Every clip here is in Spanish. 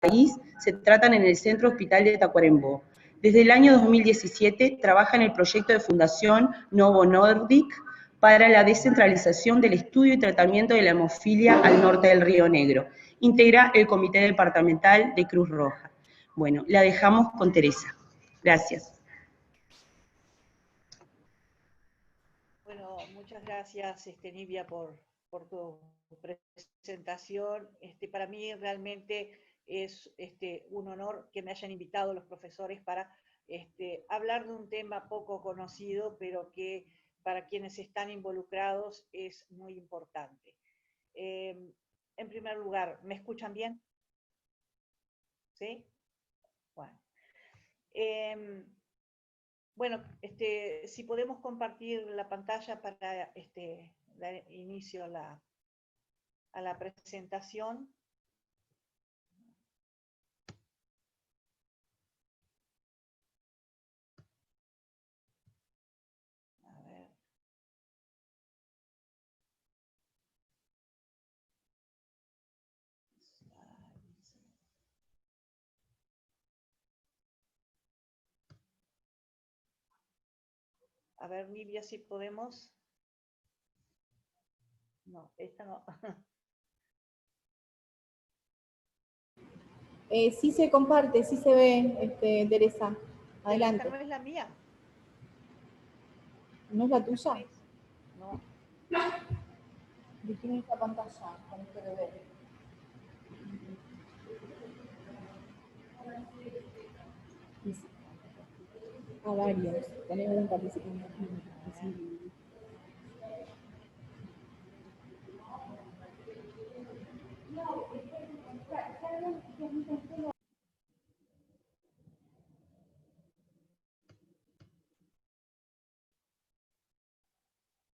país se tratan en el Centro Hospital de Tacuarembó. Desde el año 2017 trabaja en el proyecto de Fundación Novo Nordic para la descentralización del estudio y tratamiento de la hemofilia al norte del Río Negro. Integra el Comité Departamental de Cruz Roja. Bueno, la dejamos con Teresa. Gracias. Bueno, muchas gracias, Nivia, por tu presentación. Para mí realmente es un honor que me hayan invitado los profesores para hablar de un tema poco conocido, pero que para quienes están involucrados es muy importante. En primer lugar, ¿me escuchan bien? ¿Sí? Bueno. Bueno, si podemos compartir la pantalla para dar inicio a la presentación. A ver. A ver, Nivia, si podemos. No, esta no. Sí se comparte, sí se ve, Teresa. Adelante. Esta no es la mía. ¿No es la tuya? No. ¿De quién es la pantalla? Con este bebé. A varios. Tenemos un participante.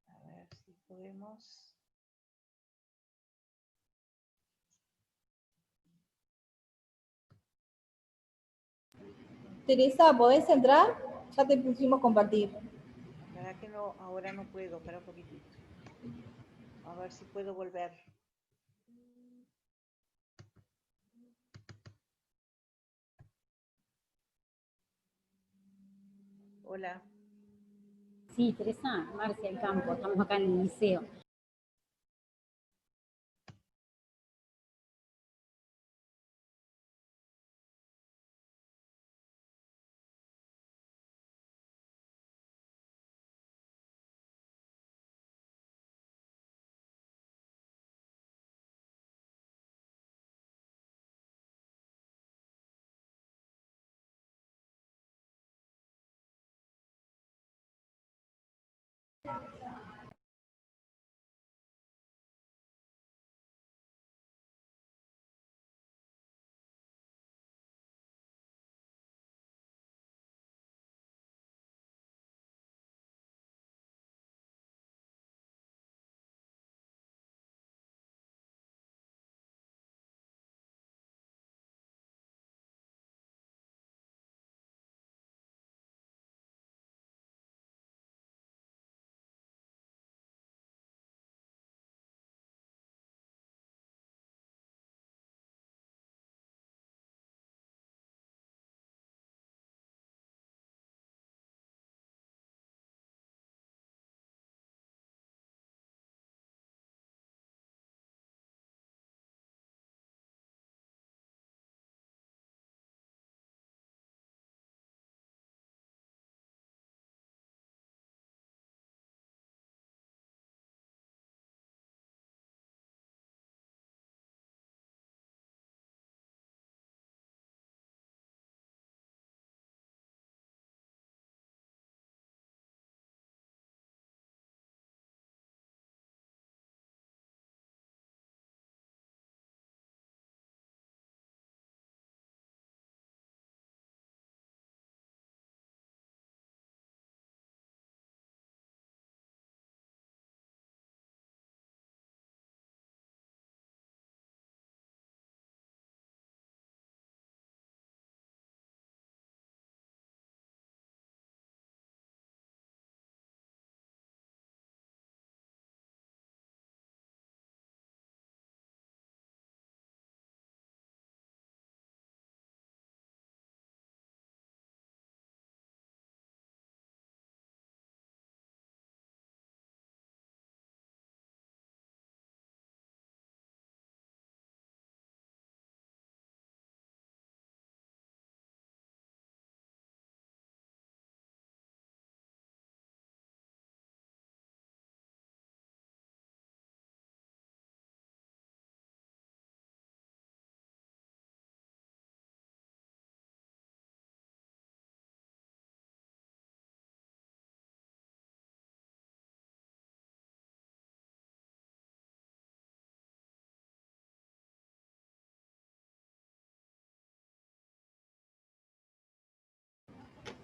A ver si podemos. Teresa, ¿podés entrar? Ya te pusimos compartir. La verdad que no, ahora no puedo, espera un poquitito. A ver si puedo volver. Hola. Sí, Teresa, Marcia del Campo, estamos acá en el liceo.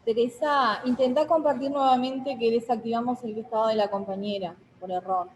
Teresa, intenta compartir nuevamente que desactivamos el listado de la compañera, por error.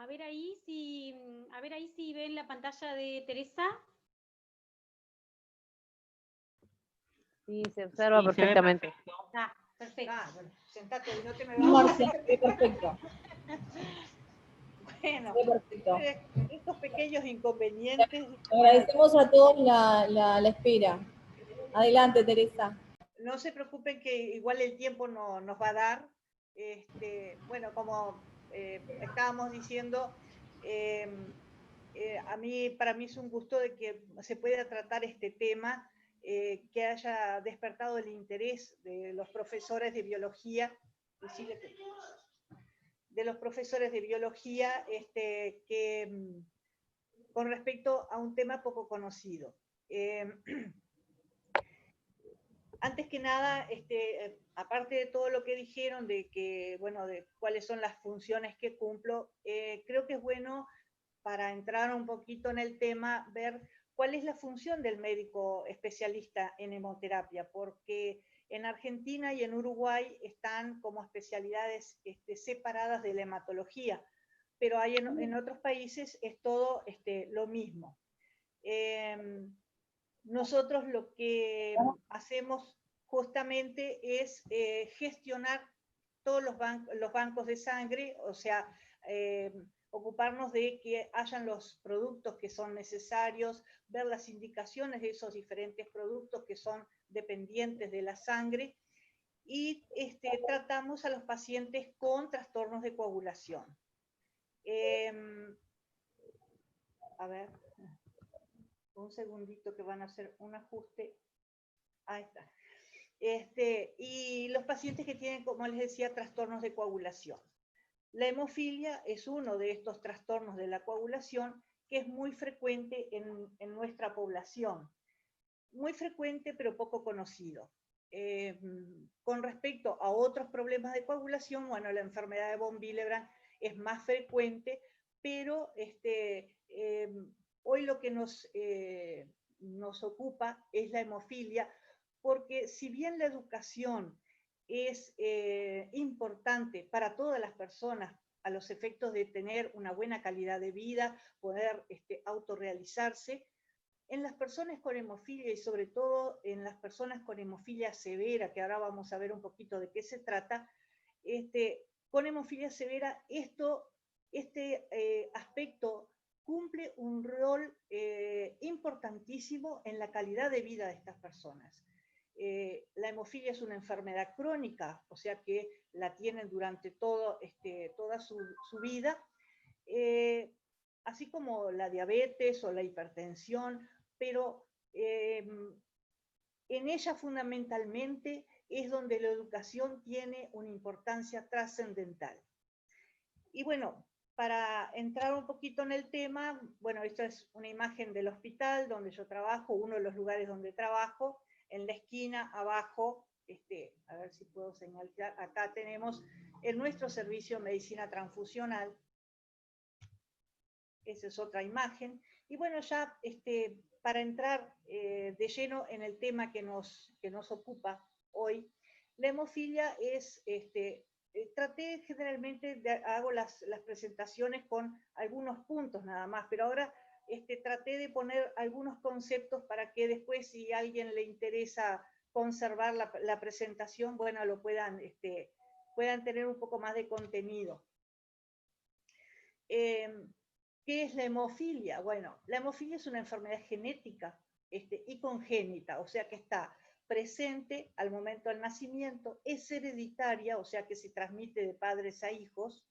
A ver ahí si ven la pantalla de Teresa. Sí, se observa Sí, se ve perfectamente. perfecto. Ah, perfecto. Bueno, sentate, no te me No, vas. Marcia, se ve perfecto. Bueno, Se ve perfecto. estos pequeños inconvenientes, Agradecemos a todos la espera. Adelante, Teresa. no se preocupen que igual el tiempo no, nos va a dar. Bueno, como estábamos diciendo, para mí es un gusto de que se pueda tratar este tema, que haya despertado el interés de los profesores de biología, con respecto a un tema poco conocido. antes que nada, aparte de todo lo que dijeron de que, bueno, de cuáles son las funciones que cumplo, creo que es bueno para entrar un poquito en el tema, ver cuál es la función del médico especialista en hemoterapia, porque en Argentina y en Uruguay están como especialidades separadas de la hematología, pero hay en otros países es todo lo mismo. Nosotros lo que hacemos justamente es gestionar todos los bancos de sangre, o sea, ocuparnos de que hayan los productos que son necesarios, ver las indicaciones de esos diferentes productos que son dependientes de la sangre, y tratamos a los pacientes con trastornos de coagulación. A ver, un segundito que van a hacer un ajuste. Ahí está. Y los pacientes que tienen, como les decía, trastornos de coagulación. La hemofilia es uno de estos trastornos de la coagulación que es muy frecuente en nuestra población. Muy frecuente, pero poco conocido. Con respecto a otros problemas de coagulación, bueno, la enfermedad de von Willebrand es más frecuente, pero hoy lo que nos ocupa es la hemofilia, porque si bien la educación es importante para todas las personas a los efectos de tener una buena calidad de vida, poder autorrealizarse, en las personas con hemofilia y sobre todo en las personas con hemofilia severa, que ahora vamos a ver un poquito de qué se trata, con hemofilia severa este aspecto cumple un rol importantísimo en la calidad de vida de estas personas. La hemofilia es una enfermedad crónica, o sea que la tienen durante toda su vida, así como la diabetes o la hipertensión, pero en ella fundamentalmente es donde la educación tiene una importancia trascendental. Y bueno, para entrar un poquito en el tema, bueno, esta es una imagen del hospital donde yo trabajo, uno de los lugares donde trabajo. En la esquina abajo, a ver si puedo señalar, acá tenemos nuestro servicio de medicina transfusional. Esa es otra imagen. Y bueno, ya para entrar de lleno en el tema que nos ocupa hoy, la hemofilia es, traté generalmente, hago las presentaciones con algunos puntos nada más, pero ahora traté de poner algunos conceptos para que después, si a alguien le interesa conservar la presentación, bueno, lo puedan tener un poco más de contenido. ¿Qué es la hemofilia? Bueno, la hemofilia es una enfermedad genética y congénita, o sea que está presente al momento del nacimiento, es hereditaria, o sea que se transmite de padres a hijos,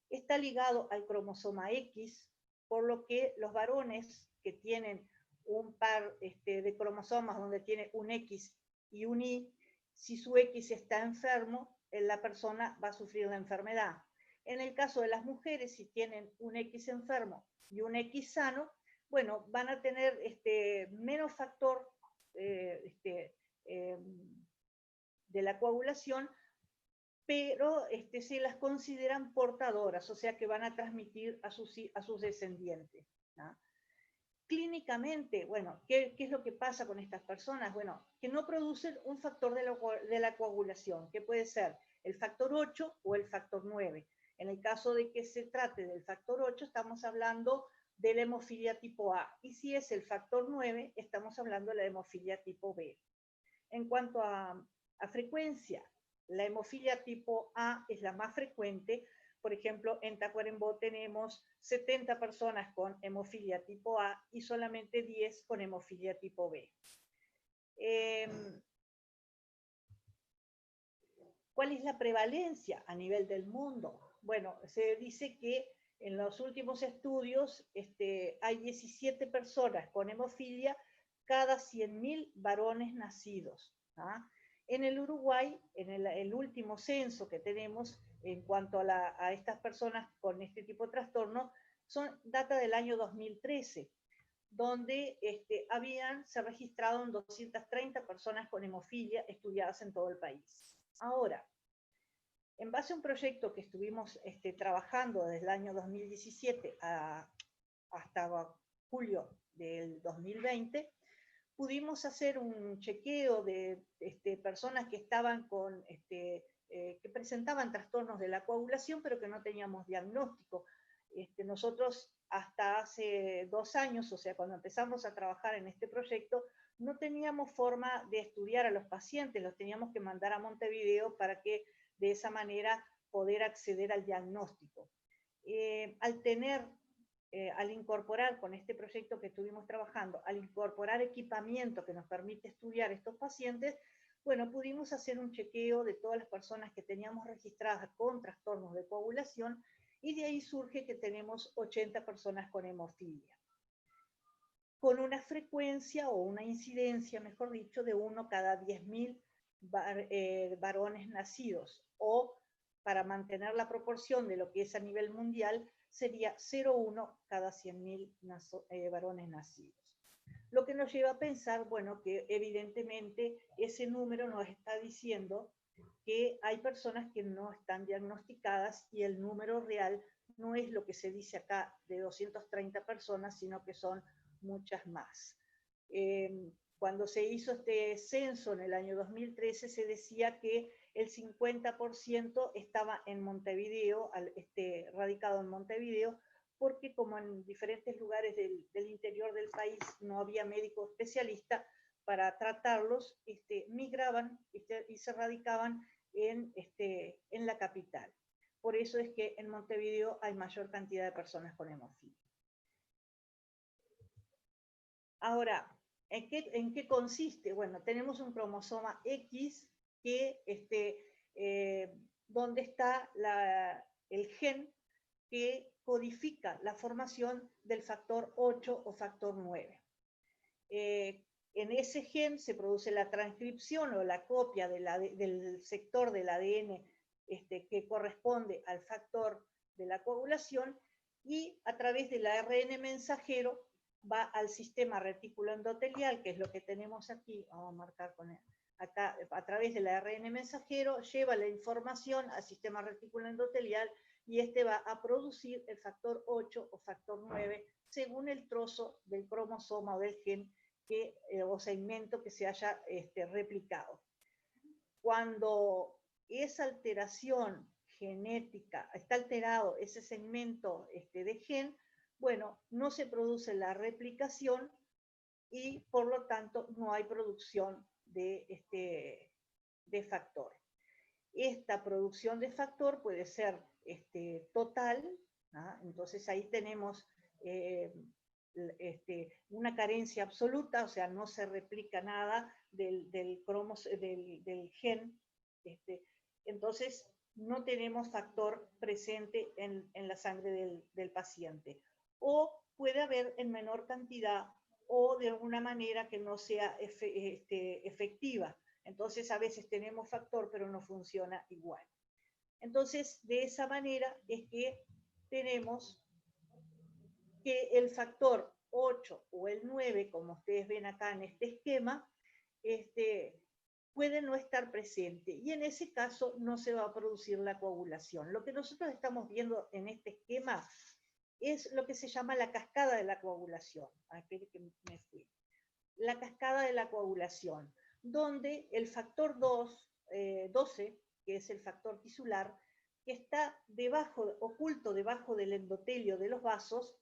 está ligado al cromosoma X, por lo que los varones que tienen un par de cromosomas donde tiene un X y un Y, si su X está enfermo, la persona va a sufrir la enfermedad. En el caso de las mujeres, si tienen un X enfermo y un X sano, bueno, van a tener menos factor de la coagulación, pero se las consideran portadoras, o sea que van a transmitir a sus descendientes, ¿no? Clínicamente, bueno, ¿qué es lo que pasa con estas personas? Bueno, que no producen un factor de la coagulación, que puede ser el factor 8 o el factor 9. En el caso de que se trate del factor 8, estamos hablando de la hemofilia tipo A, y si es el factor 9, estamos hablando de la hemofilia tipo B. En cuanto a frecuencia, la hemofilia tipo A es la más frecuente. Por ejemplo, en Tacuarembó tenemos 70 personas con hemofilia tipo A y solamente 10 con hemofilia tipo B. ¿Cuál es la prevalencia a nivel del mundo? Bueno, se dice que en los últimos estudios hay 17 personas con hemofilia cada 100.000 varones nacidos. ¿Ah? En el Uruguay, en el último censo que tenemos en cuanto a estas personas con este tipo de trastorno, data del año 2013. donde se registraron 230 personas con hemofilia estudiadas en todo el país. Ahora, en base a un proyecto que estuvimos trabajando desde el año 2017 hasta julio del 2020, pudimos hacer un chequeo de personas que estaban que presentaban trastornos de la coagulación, pero que no teníamos diagnóstico. Nosotros hasta hace 2 años, o sea, cuando empezamos a trabajar en este proyecto, no teníamos forma de estudiar a los pacientes, los teníamos que mandar a Montevideo para que de esa manera poder acceder al diagnóstico. Al incorporar con este proyecto que estuvimos trabajando, al incorporar equipamiento que nos permite estudiar estos pacientes, bueno, pudimos hacer un chequeo de todas las personas que teníamos registradas con trastornos de coagulación, y de ahí surge que tenemos 80 personas con hemofilia, con una frecuencia o una incidencia, mejor dicho, de 1 cada 10.000 varones nacidos, o para mantener la proporción de lo que es a nivel mundial, sería 0,1 cada 100.000 varones nacidos. Lo que nos lleva a pensar, bueno, que evidentemente ese número nos está diciendo que hay personas que no están diagnosticadas, y el número real no es lo que se dice acá de 230 personas, sino que son muchas más. Cuando se hizo este censo en el año 2013, se decía que el 50% estaba en Montevideo, radicado en Montevideo, porque como en diferentes lugares del interior del país no había médico especialista para tratarlos, migraban y se radicaban en la capital. Por eso es que en Montevideo hay mayor cantidad de personas con hemofilia. Ahora, ¿en qué consiste? Bueno, tenemos un cromosoma X que donde está el gen que codifica la formación del factor 8 o factor 9. En ese gen se produce la transcripción o la copia del sector del ADN que corresponde al factor de la coagulación, y a través del ARN mensajero va al sistema retículo endotelial, que es lo que tenemos aquí, vamos a marcar con él. Acá, a través del ARN mensajero, lleva la información al sistema retículo endotelial, y va a producir el factor 8 o factor 9 según el trozo del cromosoma o del gen o segmento que se haya replicado. Cuando esa alteración genética, está alterado ese segmento de gen, bueno, no se produce la replicación, y por lo tanto no hay producción de factor. Esta producción de factor puede ser total, ¿no? Entonces ahí tenemos una carencia absoluta, o sea, no se replica nada del gen, entonces no tenemos factor presente en la sangre del paciente. O puede haber en menor cantidad, o de alguna manera que no sea efectiva. Entonces a veces tenemos factor, pero no funciona igual. Entonces, de esa manera es que tenemos que el factor 8 o el 9, como ustedes ven acá en este esquema, puede no estar presente, y en ese caso no se va a producir la coagulación. Lo que nosotros estamos viendo en este esquema es lo que se llama la cascada de la coagulación. La cascada de la coagulación, donde el factor 12, que es el factor tisular, que está oculto debajo del endotelio de los vasos,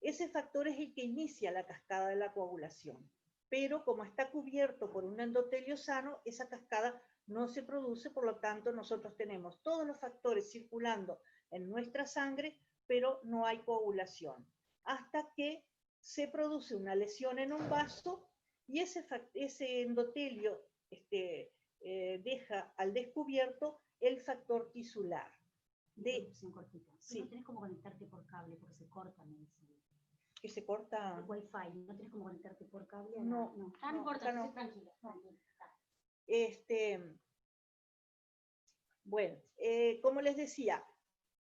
ese factor es el que inicia la cascada de la coagulación. Pero como está cubierto por un endotelio sano, esa cascada no se produce, por lo tanto nosotros tenemos todos los factores circulando en nuestra sangre, pero no hay coagulación. Hasta que se produce una lesión en un vaso, y ese endotelio deja al descubierto el factor tisular. Sí. No tenés como conectarte por cable, porque se corta, me dice. ¿Que se corta? El Wi-Fi, ¿no tenés como conectarte por cable? No. No importa, no. Tranquilo. Bueno, como les decía,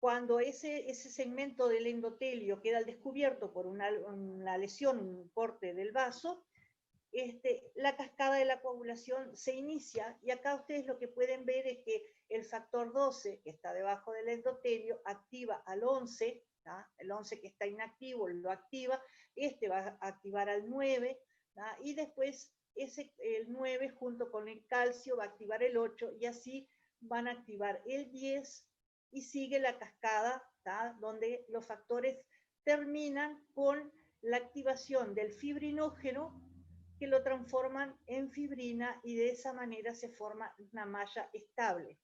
cuando ese segmento del endotelio queda al descubierto por una lesión, un corte del vaso, la cascada de la coagulación se inicia, y acá ustedes lo que pueden ver es que el factor 12, que está debajo del endotelio, activa al 11, ¿tá? El 11 que está inactivo lo activa, va a activar al 9, ¿tá? Y después el 9 junto con el calcio va a activar el 8, y así van a activar el 10, y sigue la cascada, ¿tá? Donde los factores terminan con la activación del fibrinógeno, que lo transforman en fibrina, y de esa manera se forma una malla estable.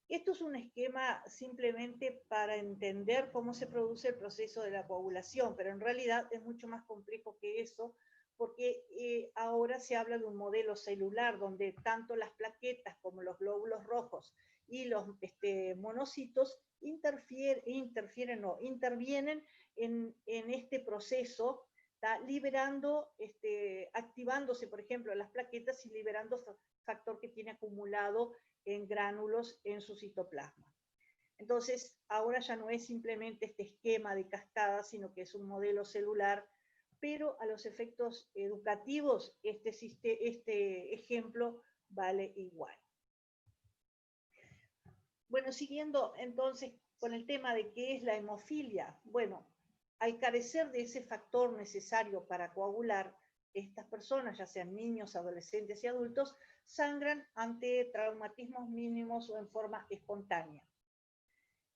Esto es un esquema simplemente para entender cómo se produce el proceso de la coagulación, pero en realidad es mucho más complejo que eso, porque ahora se habla de un modelo celular donde tanto las plaquetas como los glóbulos rojos y los monocitos intervienen en este proceso, ¿tá? Liberando, activándose, por ejemplo, las plaquetas y liberando factor que tiene acumulado en gránulos en su citoplasma. Entonces, ahora ya no es simplemente este esquema de cascada, sino que es un modelo celular, pero a los efectos educativos este ejemplo vale igual. Bueno, siguiendo entonces con el tema de qué es la hemofilia. Bueno, al carecer de ese factor necesario para coagular, estas personas, ya sean niños, adolescentes y adultos, sangran ante traumatismos mínimos o en forma espontánea.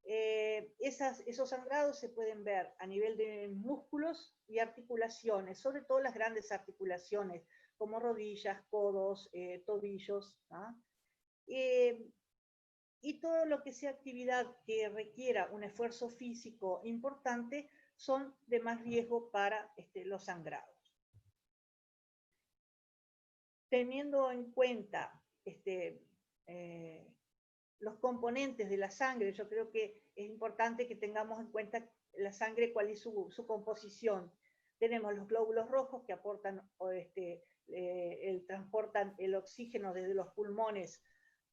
Esos sangrados se pueden ver a nivel de músculos y articulaciones, sobre todo las grandes articulaciones, como rodillas, codos, tobillos, ¿no? Y todo lo que sea actividad que requiera un esfuerzo físico importante son de más riesgo para los sangrados. Teniendo en cuenta los componentes de la sangre, yo creo que es importante que tengamos en cuenta la sangre, cuál es su composición. Tenemos los glóbulos rojos que aportan, transportan el oxígeno desde los pulmones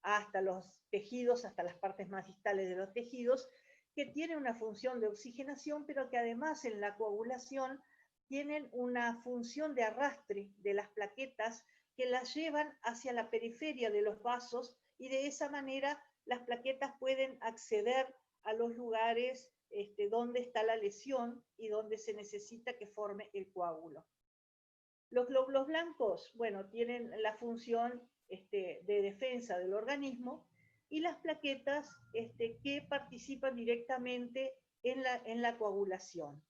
hasta los tejidos, hasta las partes más distales de los tejidos, que tienen una función de oxigenación, pero que además en la coagulación tienen una función de arrastre de las plaquetas que las llevan hacia la periferia de los vasos, y de esa manera las plaquetas pueden acceder a los lugares donde está la lesión y donde se necesita que forme el coágulo. Los glóbulos blancos, bueno, tienen la función de defensa del organismo, y las plaquetas que participan directamente en la coagulación.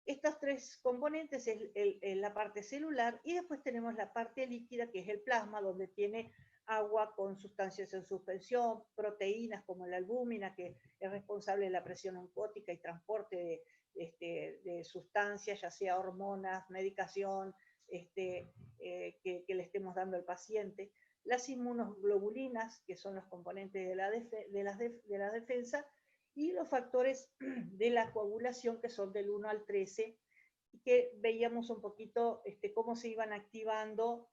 Estos tres componentes es la parte celular, y después tenemos la parte líquida, que es el plasma, donde tiene agua con sustancias en suspensión, proteínas como la albúmina, que es responsable de la presión oncótica y transporte de sustancias, ya sea hormonas, medicación, que le estemos dando al paciente. Las inmunoglobulinas, que son los componentes de la defensa, y los factores de la coagulación, que son del 1 al 13, y que veíamos un poquito cómo se iban activando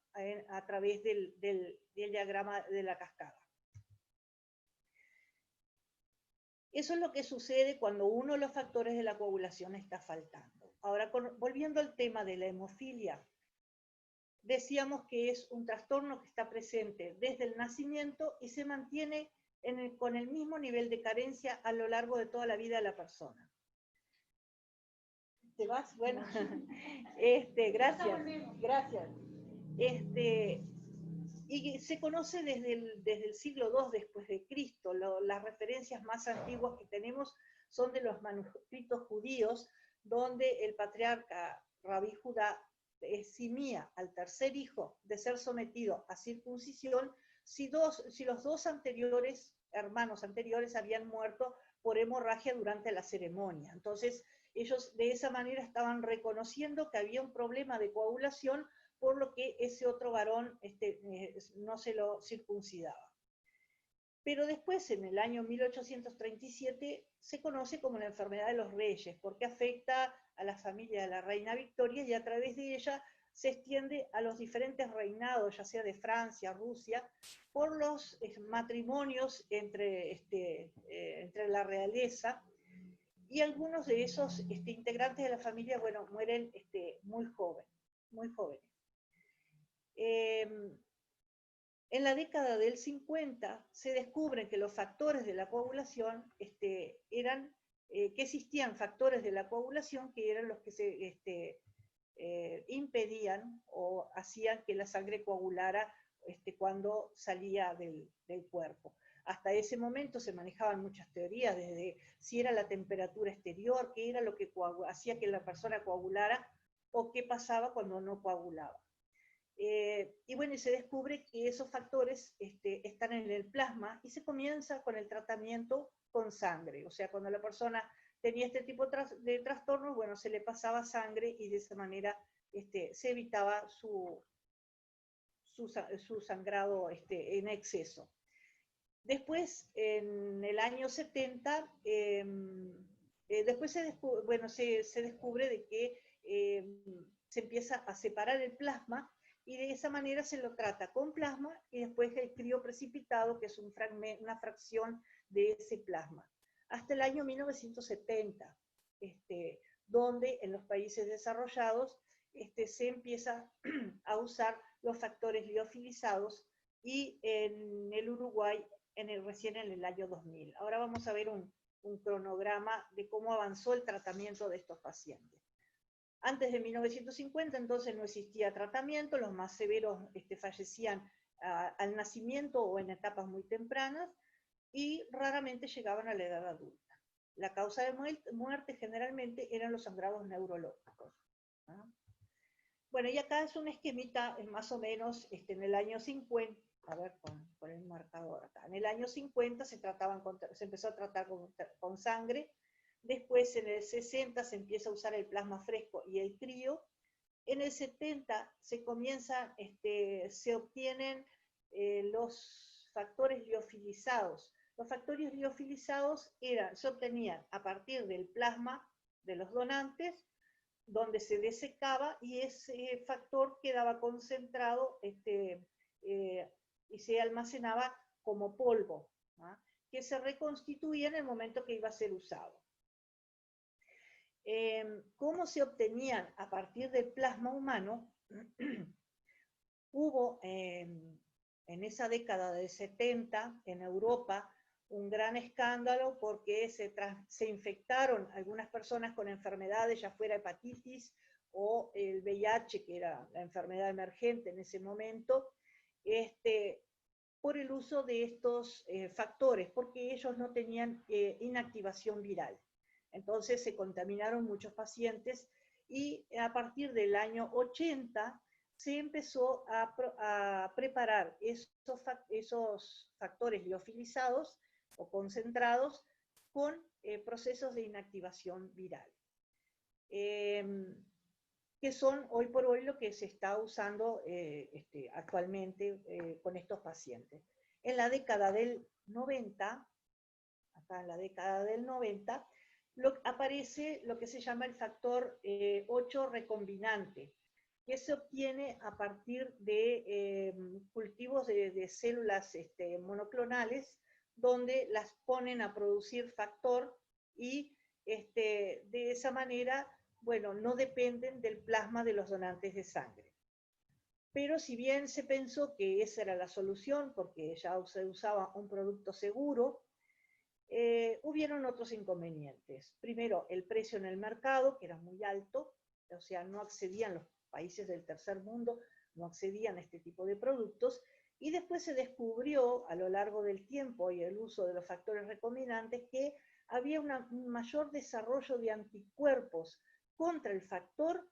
a través del diagrama de la cascada. Eso es lo que sucede cuando uno de los factores de la coagulación está faltando. Ahora, volviendo al tema de la hemofilia, decíamos que es un trastorno que está presente desde el nacimiento y se mantiene con el mismo nivel de carencia a lo largo de toda la vida de la persona. ¿Te vas? Bueno, gracias. Y se conoce desde el siglo II después de Cristo. Las referencias más antiguas que tenemos son de los manuscritos judíos, donde el patriarca Rabí Judá eximía al tercer hijo de ser sometido a circuncisión si los dos hermanos anteriores habían muerto por hemorragia durante la ceremonia. Entonces, ellos de esa manera estaban reconociendo que había un problema de coagulación, por lo que ese otro varón no se lo circuncidaba. Pero después, en el año 1837, se conoce como la enfermedad de los reyes, porque afecta a la familia de la reina Victoria, y a través de ella se extiende a los diferentes reinados, ya sea de Francia, Rusia, por los matrimonios entre la realeza, y algunos de esos integrantes de la familia, bueno, mueren muy jóvenes. En la década del 50 se descubren que los factores de la coagulación que existían factores de la coagulación que eran los que se impedían o hacían que la sangre coagulara cuando salía del cuerpo. Hasta ese momento se manejaban muchas teorías, desde si era la temperatura exterior, qué era lo que hacía que la persona coagulara, o qué pasaba cuando no coagulaba. Y bueno, y se descubre que esos factores están en el plasma, y se comienza con el tratamiento con sangre. O sea, cuando la persona tenía este tipo de trastornos, bueno, se le pasaba sangre, y de esa manera se evitaba su sangrado en exceso. Después, en el año 70, después se descubre de que se empieza a separar el plasma, y de esa manera se lo trata con plasma, y después el crioprecipitado, que es una fracción de ese plasma. Hasta el año 1970, donde en los países desarrollados se empieza a usar los factores liofilizados, y en el Uruguay recién en el año 2000. Ahora vamos a ver un cronograma de cómo avanzó el tratamiento de estos pacientes. Antes de 1950, entonces, no existía tratamiento, los más severos fallecían al nacimiento o en etapas muy tempranas, y raramente llegaban a la edad adulta. La causa de muerte generalmente eran los sangrados neurológicos. Bueno, y acá es un esquemita, más o menos, en el año 50, a ver, con el marcador acá. En el año 50 se empezó a tratar con sangre. Después, en el 60, se empieza a usar el plasma fresco y el crío. En el 70 se obtienen los factores liofilizados. Los factores liofilizados se obtenían a partir del plasma de los donantes, donde se desecaba, y ese factor quedaba concentrado y se almacenaba como polvo, que se reconstituía en el momento que iba a ser usado. ¿Cómo se obtenían a partir del plasma humano? Hubo en esa década de 70 en Europa un gran escándalo, porque se infectaron algunas personas con enfermedades, ya fuera hepatitis o el VIH, que era la enfermedad emergente en ese momento, por el uso de estos factores, porque ellos no tenían inactivación viral. Entonces se contaminaron muchos pacientes, y a partir del año 80 se empezó a preparar esos factores liofilizados o concentrados con procesos de inactivación viral, que son hoy por hoy lo que se está usando actualmente con estos pacientes. En la década del 90, acá en la década del 90, aparece lo que se llama el factor 8 recombinante, que se obtiene a partir de cultivos de células monoclonales, donde las ponen a producir factor, y de esa manera, bueno, no dependen del plasma de los donantes de sangre. Pero si bien se pensó que esa era la solución, porque ya se usaba un producto seguro, hubieron otros inconvenientes. Primero, el precio en el mercado, que era muy alto, o sea, no accedían los países del tercer mundo, no accedían a este tipo de productos, y después se descubrió a lo largo del tiempo y el uso de los factores recombinantes que había un mayor desarrollo de anticuerpos contra el factor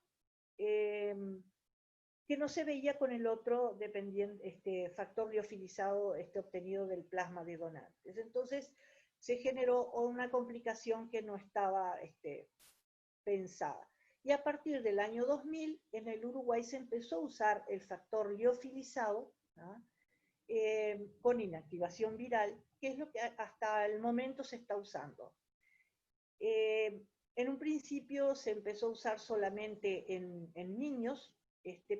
que no se veía con el otro factor liofilizado obtenido del plasma de donantes. Entonces se generó una complicación que no estaba pensada. Y a partir del año 2000, en el Uruguay se empezó a usar el factor liofilizado, con inactivación viral, que es lo que hasta el momento se está usando. En un principio se empezó a usar solamente en niños,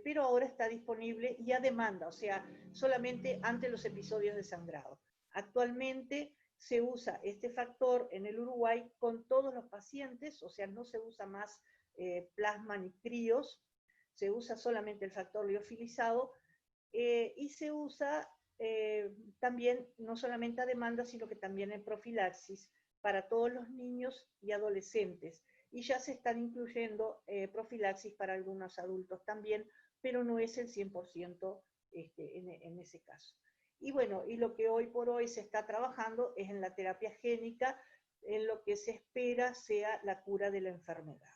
pero ahora está disponible y a demanda, o sea, solamente ante los episodios de sangrado. Actualmente se usa este factor en el Uruguay con todos los pacientes, o sea, no se usa más plasma ni críos, se usa solamente el factor liofilizado, y se usa también, no solamente a demanda, sino que también en profilaxis para todos los niños y adolescentes. Y ya se están incluyendo profilaxis para algunos adultos también, pero no es el 100% en ese caso. Y bueno, y lo que hoy por hoy se está trabajando es en la terapia génica, en lo que se espera sea la cura de la enfermedad.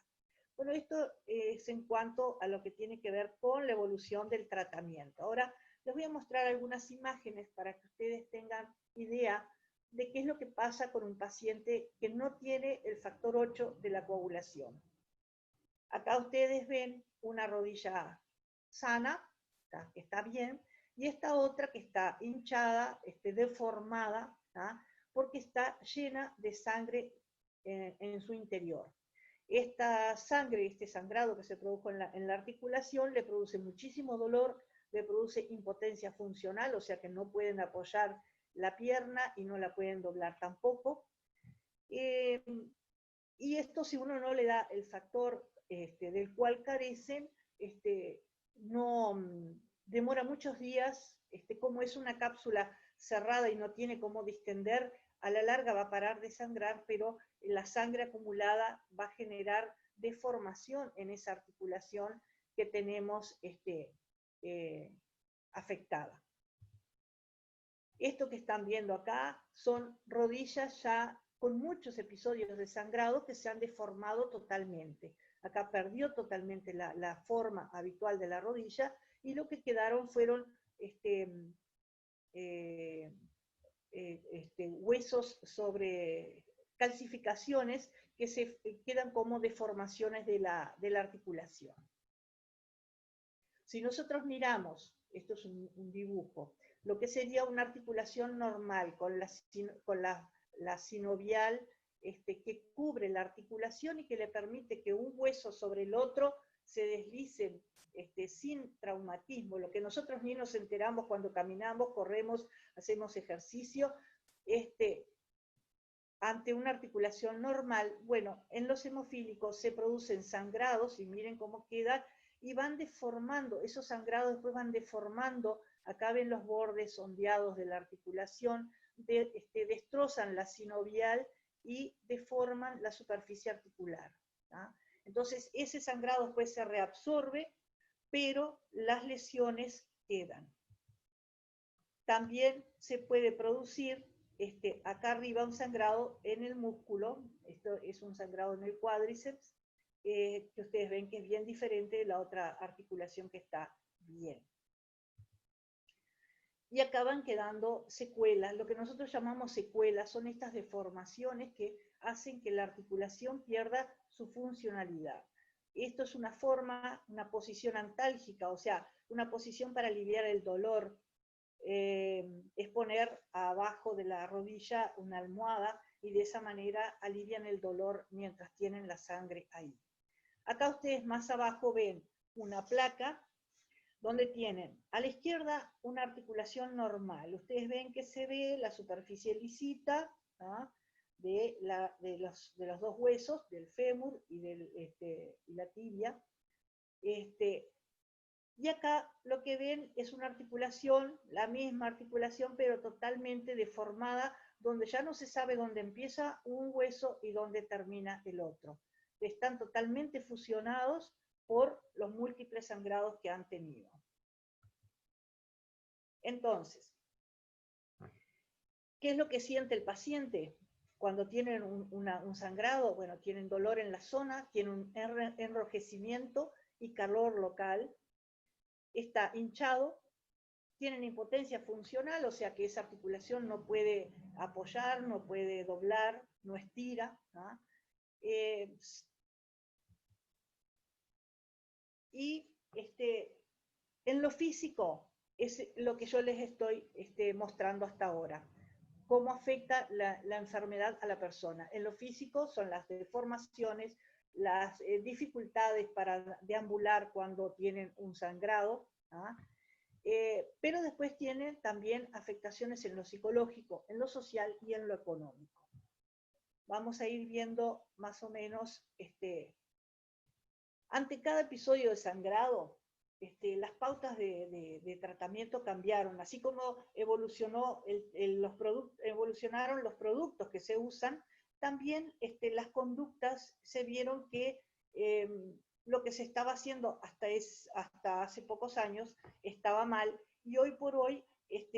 Bueno, esto es en cuanto a lo que tiene que ver con la evolución del tratamiento. Ahora les voy a mostrar algunas imágenes para que ustedes tengan idea de qué es lo que pasa con un paciente que no tiene el factor 8 de la coagulación. Acá ustedes ven una rodilla sana, que está bien, y esta otra que está hinchada, deformada, porque está llena de sangre en su interior. Esta sangre, este sangrado que se produjo en la articulación, le produce muchísimo dolor, le produce impotencia funcional, o sea que no pueden apoyar la pierna y no la pueden doblar tampoco. Y esto, si uno no le da el factor del cual carecen, no demora muchos días, como es una cápsula cerrada y no tiene cómo distender, a la larga va a parar de sangrar, pero la sangre acumulada va a generar deformación en esa articulación que tenemos afectada. Esto que están viendo acá son rodillas ya con muchos episodios de sangrado que se han deformado totalmente. Acá perdió totalmente la forma habitual de la rodilla y lo que quedaron fueron huesos sobre calcificaciones que se quedan como deformaciones de la articulación. Si nosotros miramos, esto es un dibujo, lo que sería una articulación normal con la sinovial que cubre la articulación y que le permite que un hueso sobre el otro se deslicen sin traumatismo, lo que nosotros ni nos enteramos cuando caminamos, corremos, hacemos ejercicio, ante una articulación normal. Bueno, en los hemofílicos se producen sangrados, y miren cómo quedan, y van deformando, esos sangrados después van deformando, acá ven los bordes ondeados de la articulación, destrozan la sinovial y deforman la superficie articular. Entonces ese sangrado después se reabsorbe, pero las lesiones quedan. También se puede producir acá arriba un sangrado en el músculo, esto es un sangrado en el cuádriceps, que ustedes ven que es bien diferente de la otra articulación que está bien. Y acaban quedando secuelas, lo que nosotros llamamos secuelas, son estas deformaciones que hacen que la articulación pierda su funcionalidad. Esto es una forma, una posición antálgica, o sea, una posición para aliviar el dolor. Es poner abajo de la rodilla una almohada y de esa manera alivian el dolor mientras tienen la sangre ahí. Acá ustedes más abajo ven una placa donde tienen a la izquierda una articulación normal. Ustedes ven que se ve la superficie lisita de los dos huesos, del fémur y la tibia. Y acá lo que ven es una articulación, la misma articulación, pero totalmente deformada, donde ya no se sabe dónde empieza un hueso y dónde termina el otro. Están totalmente fusionados por los múltiples sangrados que han tenido. Entonces, ¿qué es lo que siente el paciente cuando tienen un sangrado? Bueno, tienen dolor en la zona, tienen un enrojecimiento y calor local, está hinchado, tienen impotencia funcional, o sea que esa articulación no puede apoyar, no puede doblar, no estira. Y en lo físico es lo que yo les estoy mostrando hasta ahora. Cómo afecta la enfermedad a la persona. En lo físico son las deformaciones, las dificultades para deambular cuando tienen un sangrado, ¿ah? Pero después tienen también afectaciones en lo psicológico, en lo social y en lo económico. Vamos a ir viendo más o menos, ante cada episodio de sangrado, las pautas de tratamiento cambiaron, así como evolucionaron los productos que se usan, también las conductas se vieron que lo que se estaba haciendo hasta hace pocos años estaba mal, y hoy por hoy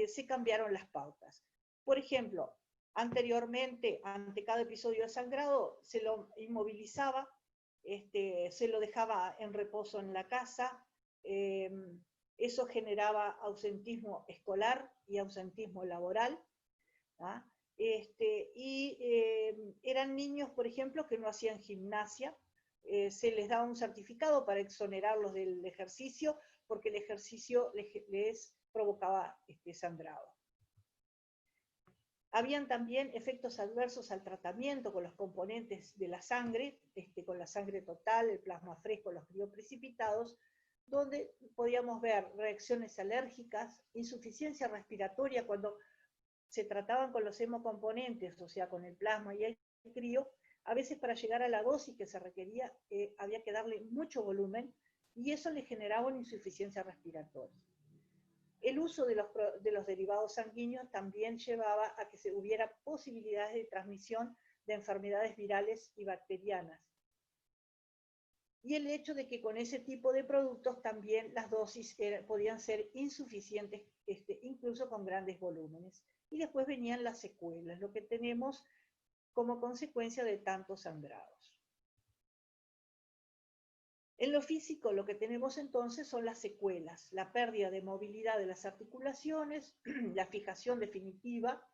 se cambiaron las pautas. Por ejemplo, anteriormente, ante cada episodio de sangrado, se lo inmovilizaba, se lo dejaba en reposo en la casa. Eso generaba ausentismo escolar y ausentismo laboral, ¿ah? Eran niños, por ejemplo, que no hacían gimnasia, se les daba un certificado para exonerarlos del ejercicio, porque el ejercicio les provocaba sangrado. Habían también efectos adversos al tratamiento con los componentes de la sangre, con la sangre total, el plasma fresco, los crioprecipitados, donde podíamos ver reacciones alérgicas, insuficiencia respiratoria cuando se trataban con los hemocomponentes, o sea, con el plasma y el crío. A veces para llegar a la dosis que se requería había que darle mucho volumen, y eso le generaba una insuficiencia respiratoria. El uso de los derivados sanguíneos también llevaba a que hubiera posibilidades de transmisión de enfermedades virales y bacterianas. Y el hecho de que con ese tipo de productos también las dosis podían ser insuficientes, incluso con grandes volúmenes. Y después venían las secuelas, lo que tenemos como consecuencia de tantos sangrados. En lo físico, lo que tenemos entonces son las secuelas, la pérdida de movilidad de las articulaciones, la fijación definitiva,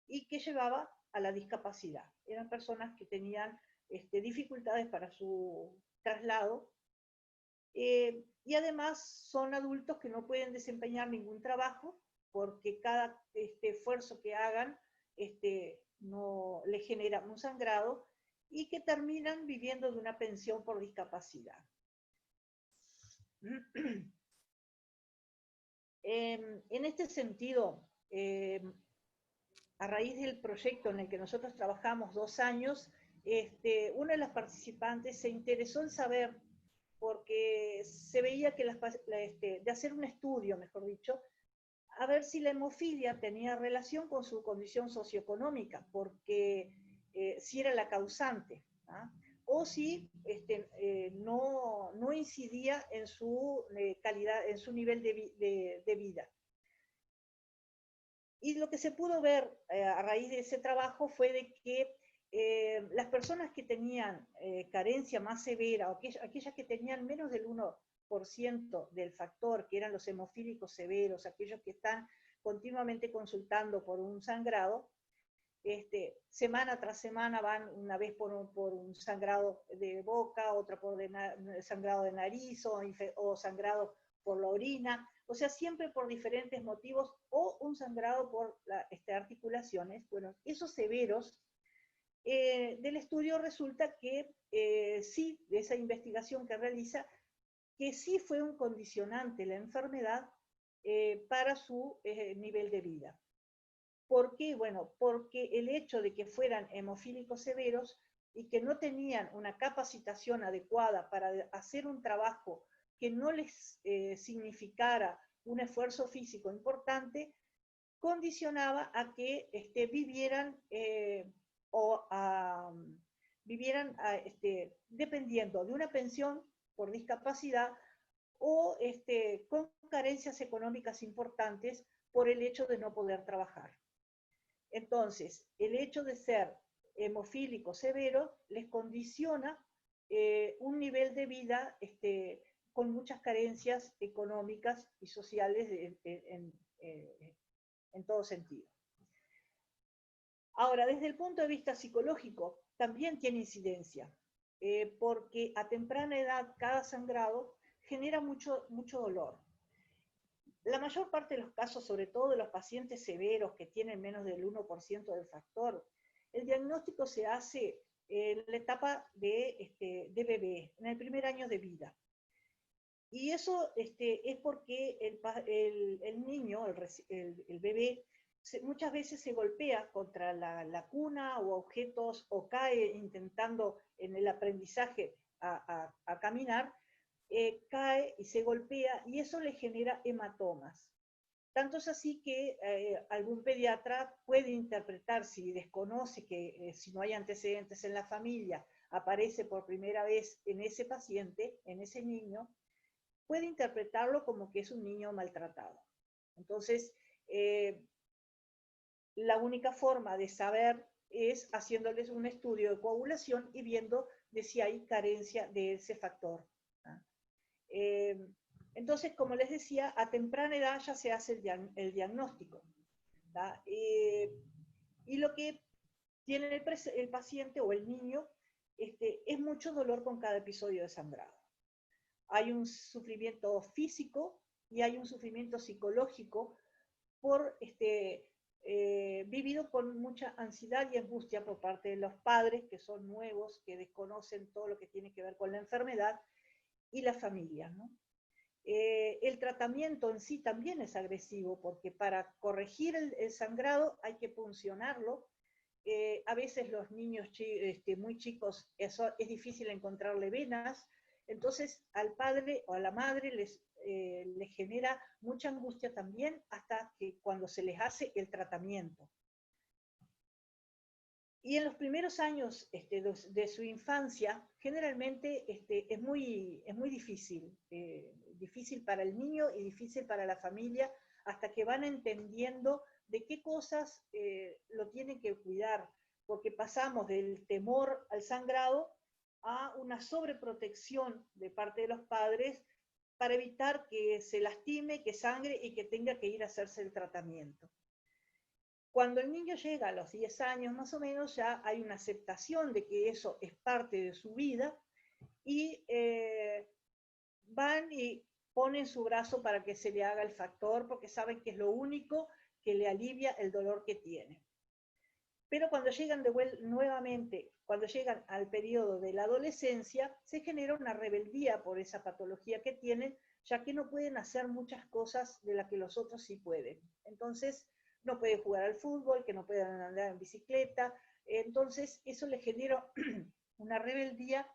y que llevaba a la discapacidad. Eran personas que tenían dificultades para su traslado, y además son adultos que no pueden desempeñar ningún trabajo, porque cada esfuerzo que hagan no les genera un sangrado, y que terminan viviendo de una pensión por discapacidad. En este sentido, a raíz del proyecto en el que nosotros trabajamos 2 años, una de las participantes se interesó en saber, porque se veía que de hacer un estudio, mejor dicho, a ver si la hemofilia tenía relación con su condición socioeconómica, porque si era la causante, ¿ah? O si no incidía en su calidad, en su nivel de vida. Y lo que se pudo ver a raíz de ese trabajo fue de que las personas que tenían carencia más severa, o aquellas que tenían menos del 1% del factor, que eran los hemofílicos severos, aquellos que están continuamente consultando por un sangrado, semana tras semana van una vez por un sangrado de boca, otra por sangrado de nariz, o sangrado por la orina, o sea, siempre por diferentes motivos, o un sangrado por articulaciones. Bueno, esos severos, del estudio resulta que sí, de esa investigación que realiza, que sí fue un condicionante la enfermedad para su nivel de vida. ¿Por qué? Bueno, porque el hecho de que fueran hemofílicos severos y que no tenían una capacitación adecuada para hacer un trabajo que no les significara un esfuerzo físico importante, condicionaba a que vivieran dependiendo de una pensión por discapacidad, o con carencias económicas importantes por el hecho de no poder trabajar. Entonces, el hecho de ser hemofílico severo les condiciona un nivel de vida con muchas carencias económicas y sociales en todo sentido. Ahora, desde el punto de vista psicológico, también tiene incidencia, porque a temprana edad cada sangrado genera mucho dolor. La mayor parte de los casos, sobre todo de los pacientes severos que tienen menos del 1% del factor, el diagnóstico se hace en la etapa de bebé, en el primer año de vida. Y eso es porque el niño, el bebé, muchas veces se golpea contra la cuna o objetos o cae intentando en el aprendizaje a caminar, cae y se golpea y eso le genera hematomas. Tanto es así que algún pediatra puede interpretar, si desconoce que si no hay antecedentes en la familia, aparece por primera vez en ese paciente, en ese niño, puede interpretarlo como que es un niño maltratado. Entonces, la única forma de saber es haciéndoles un estudio de coagulación y viendo de si hay carencia de ese factor. Entonces, como les decía, a temprana edad ya se hace el diagnóstico. Y lo que tiene el paciente o el niño es mucho dolor con cada episodio de sangrado. Hay un sufrimiento físico y hay un sufrimiento psicológico por vivido con mucha ansiedad y angustia por parte de los padres, que son nuevos, que desconocen todo lo que tiene que ver con la enfermedad, y la familia, ¿no? El tratamiento en sí también es agresivo, porque para corregir el sangrado hay que puncionarlo. A veces los niños muy chicos es difícil encontrarle venas, entonces al padre o a la madre les genera mucha angustia también hasta que cuando se les hace el tratamiento. Y en los primeros años de su infancia, generalmente es muy difícil, difícil para el niño y difícil para la familia, hasta que van entendiendo de qué cosas lo tienen que cuidar, porque pasamos del temor al sangrado a una sobreprotección de parte de los padres para evitar que se lastime, que sangre y que tenga que ir a hacerse el tratamiento. Cuando el niño llega a los 10 años más o menos, ya hay una aceptación de que eso es parte de su vida y van y ponen su brazo para que se le haga el factor, porque saben que es lo único que le alivia el dolor que tiene. Pero cuando llegan nuevamente, cuando llegan al periodo de la adolescencia, se genera una rebeldía por esa patología que tienen, ya que no pueden hacer muchas cosas de las que los otros sí pueden. Entonces, no pueden jugar al fútbol, que no pueden andar en bicicleta. Entonces, eso les genera una rebeldía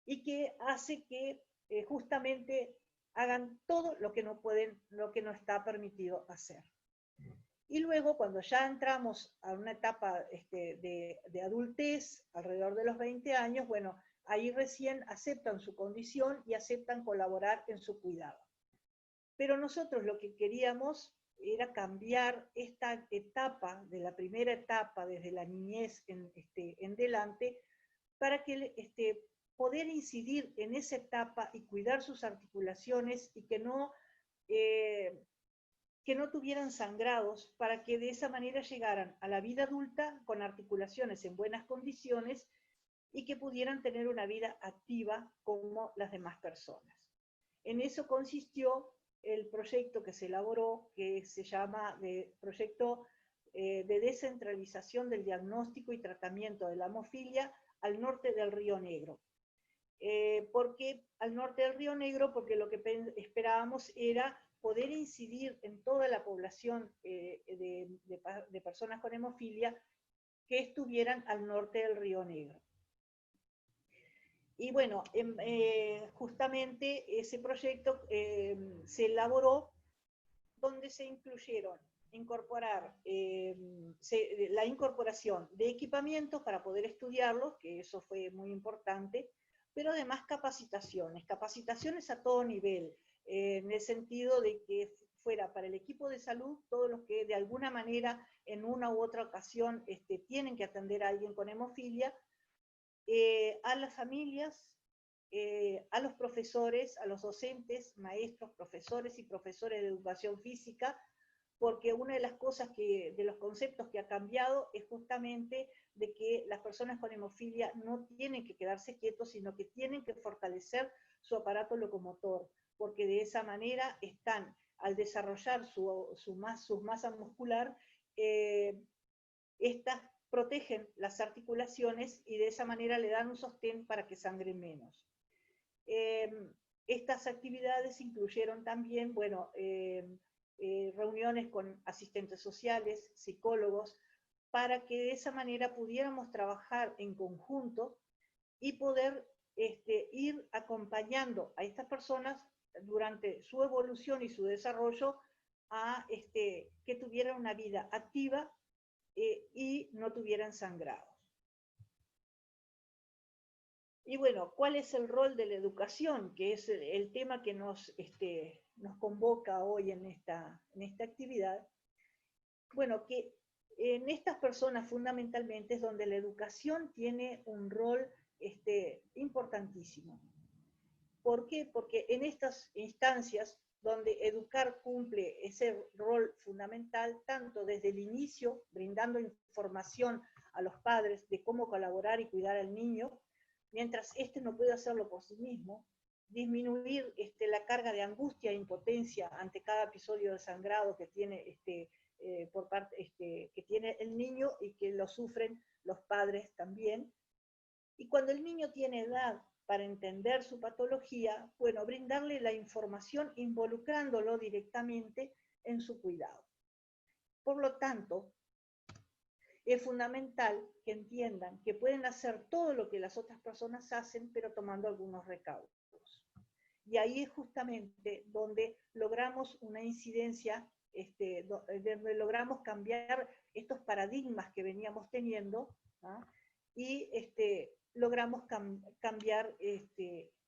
y que hace que justamente hagan todo lo que no pueden, lo que no está permitido hacer. Y luego, cuando ya entramos a una etapa de adultez, alrededor de los 20 años, bueno, ahí recién aceptan su condición y aceptan colaborar en su cuidado. Pero nosotros lo que queríamos era cambiar esta etapa, de la primera etapa, desde la niñez en delante, para que poder incidir en esa etapa y cuidar sus articulaciones y que no tuvieran sangrados, para que de esa manera llegaran a la vida adulta con articulaciones en buenas condiciones y que pudieran tener una vida activa como las demás personas. En eso consistió el proyecto que se elaboró, que se llama Proyecto de Descentralización del Diagnóstico y Tratamiento de la Hemofilia al norte del Río Negro. ¿Por qué al norte del Río Negro? Porque lo que esperábamos era poder incidir en toda la población de personas con hemofilia que estuvieran al norte del Río Negro. Y bueno, justamente ese proyecto se elaboró donde se incluyeron la incorporación de equipamientos para poder estudiarlos, que eso fue muy importante, pero además capacitaciones a todo nivel, en el sentido de que fuera para el equipo de salud, todos los que de alguna manera en una u otra ocasión tienen que atender a alguien con hemofilia, a las familias, a los profesores, a los docentes, maestros, profesores y profesores de educación física, porque una de las cosas de los conceptos que ha cambiado es justamente de que las personas con hemofilia no tienen que quedarse quietos, sino que tienen que fortalecer su aparato locomotor, porque de esa manera están, al desarrollar su masa muscular, estas protegen las articulaciones y de esa manera le dan un sostén para que sangre menos. Estas actividades incluyeron también, bueno, reuniones con asistentes sociales, psicólogos, para que de esa manera pudiéramos trabajar en conjunto y poder ir acompañando a estas personas durante su evolución y su desarrollo a que tuvieran una vida activa y no tuvieran sangrados. Y bueno, ¿cuál es el rol de la educación? Que es el tema que nos convoca hoy en esta actividad. Bueno, que en estas personas fundamentalmente es donde la educación tiene un rol importantísimo. ¿Por qué? Porque en estas instancias donde educar cumple ese rol fundamental, tanto desde el inicio, brindando información a los padres de cómo colaborar y cuidar al niño, mientras éste no puede hacerlo por sí mismo, disminuir la carga de angustia e impotencia ante cada episodio de sangrado que tiene, que tiene el niño y que lo sufren los padres también. Y cuando el niño tiene edad para entender su patología, bueno, brindarle la información involucrándolo directamente en su cuidado. Por lo tanto, es fundamental que entiendan que pueden hacer todo lo que las otras personas hacen, pero tomando algunos recaudos. Y ahí es justamente donde logramos una incidencia, donde logramos cambiar estos paradigmas que veníamos teniendo, ¿no? Y logramos cambiar,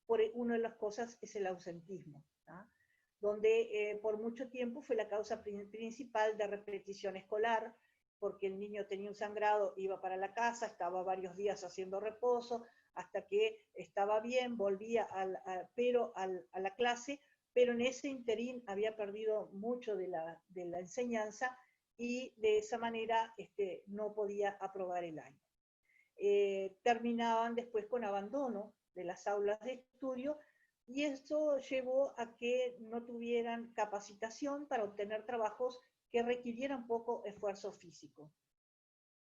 por una de las cosas es el ausentismo, ¿no? Donde por mucho tiempo fue la causa principal de repetición escolar, porque el niño tenía un sangrado, iba para la casa, estaba varios días haciendo reposo, hasta que estaba bien, volvía a la clase, pero en ese interín había perdido mucho de la enseñanza y de esa manera no podía aprobar el año. Terminaban después con abandono de las aulas de estudio y esto llevó a que no tuvieran capacitación para obtener trabajos que requirieran poco esfuerzo físico.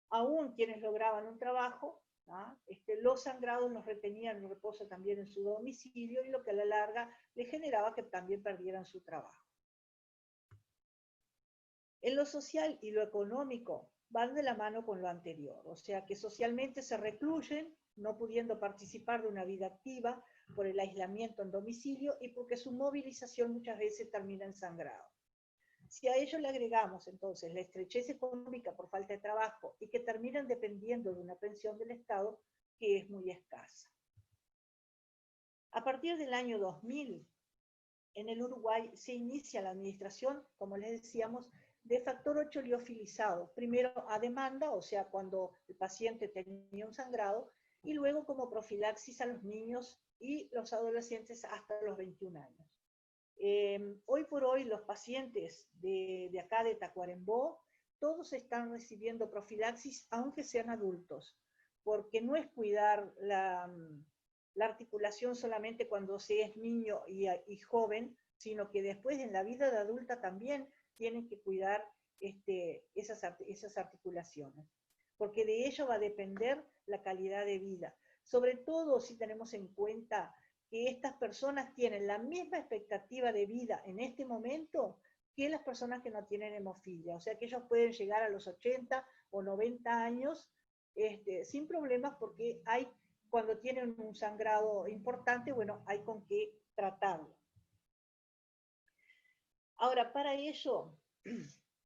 Aún quienes lograban un trabajo, ¿no? Los sangrados los retenían en reposo también en su domicilio y lo que a la larga le generaba que también perdieran su trabajo. En lo social y lo económico van de la mano con lo anterior, o sea que socialmente se recluyen, no pudiendo participar de una vida activa por el aislamiento en domicilio y porque su movilización muchas veces termina en sangrado. Si a ello le agregamos entonces la estrechez económica por falta de trabajo y que terminan dependiendo de una pensión del Estado que es muy escasa. A partir del año 2000, en el Uruguay se inicia la administración, como les decíamos, de factor 8 liofilizado, primero a demanda, o sea, cuando el paciente tenía un sangrado, y luego como profilaxis a los niños y los adolescentes hasta los 21 años. Hoy por hoy los pacientes de acá de Tacuarembó, todos están recibiendo profilaxis, aunque sean adultos, porque no es cuidar la articulación solamente cuando se es niño y joven, sino que después en la vida de adulta también tienen que cuidar esas articulaciones, porque de ello va a depender la calidad de vida, sobre todo si tenemos en cuenta que estas personas tienen la misma expectativa de vida en este momento que las personas que no tienen hemofilia, o sea que ellos pueden llegar a los 80 o 90 años sin problemas porque cuando tienen un sangrado importante, bueno, hay con qué tratarlo. Ahora, para ello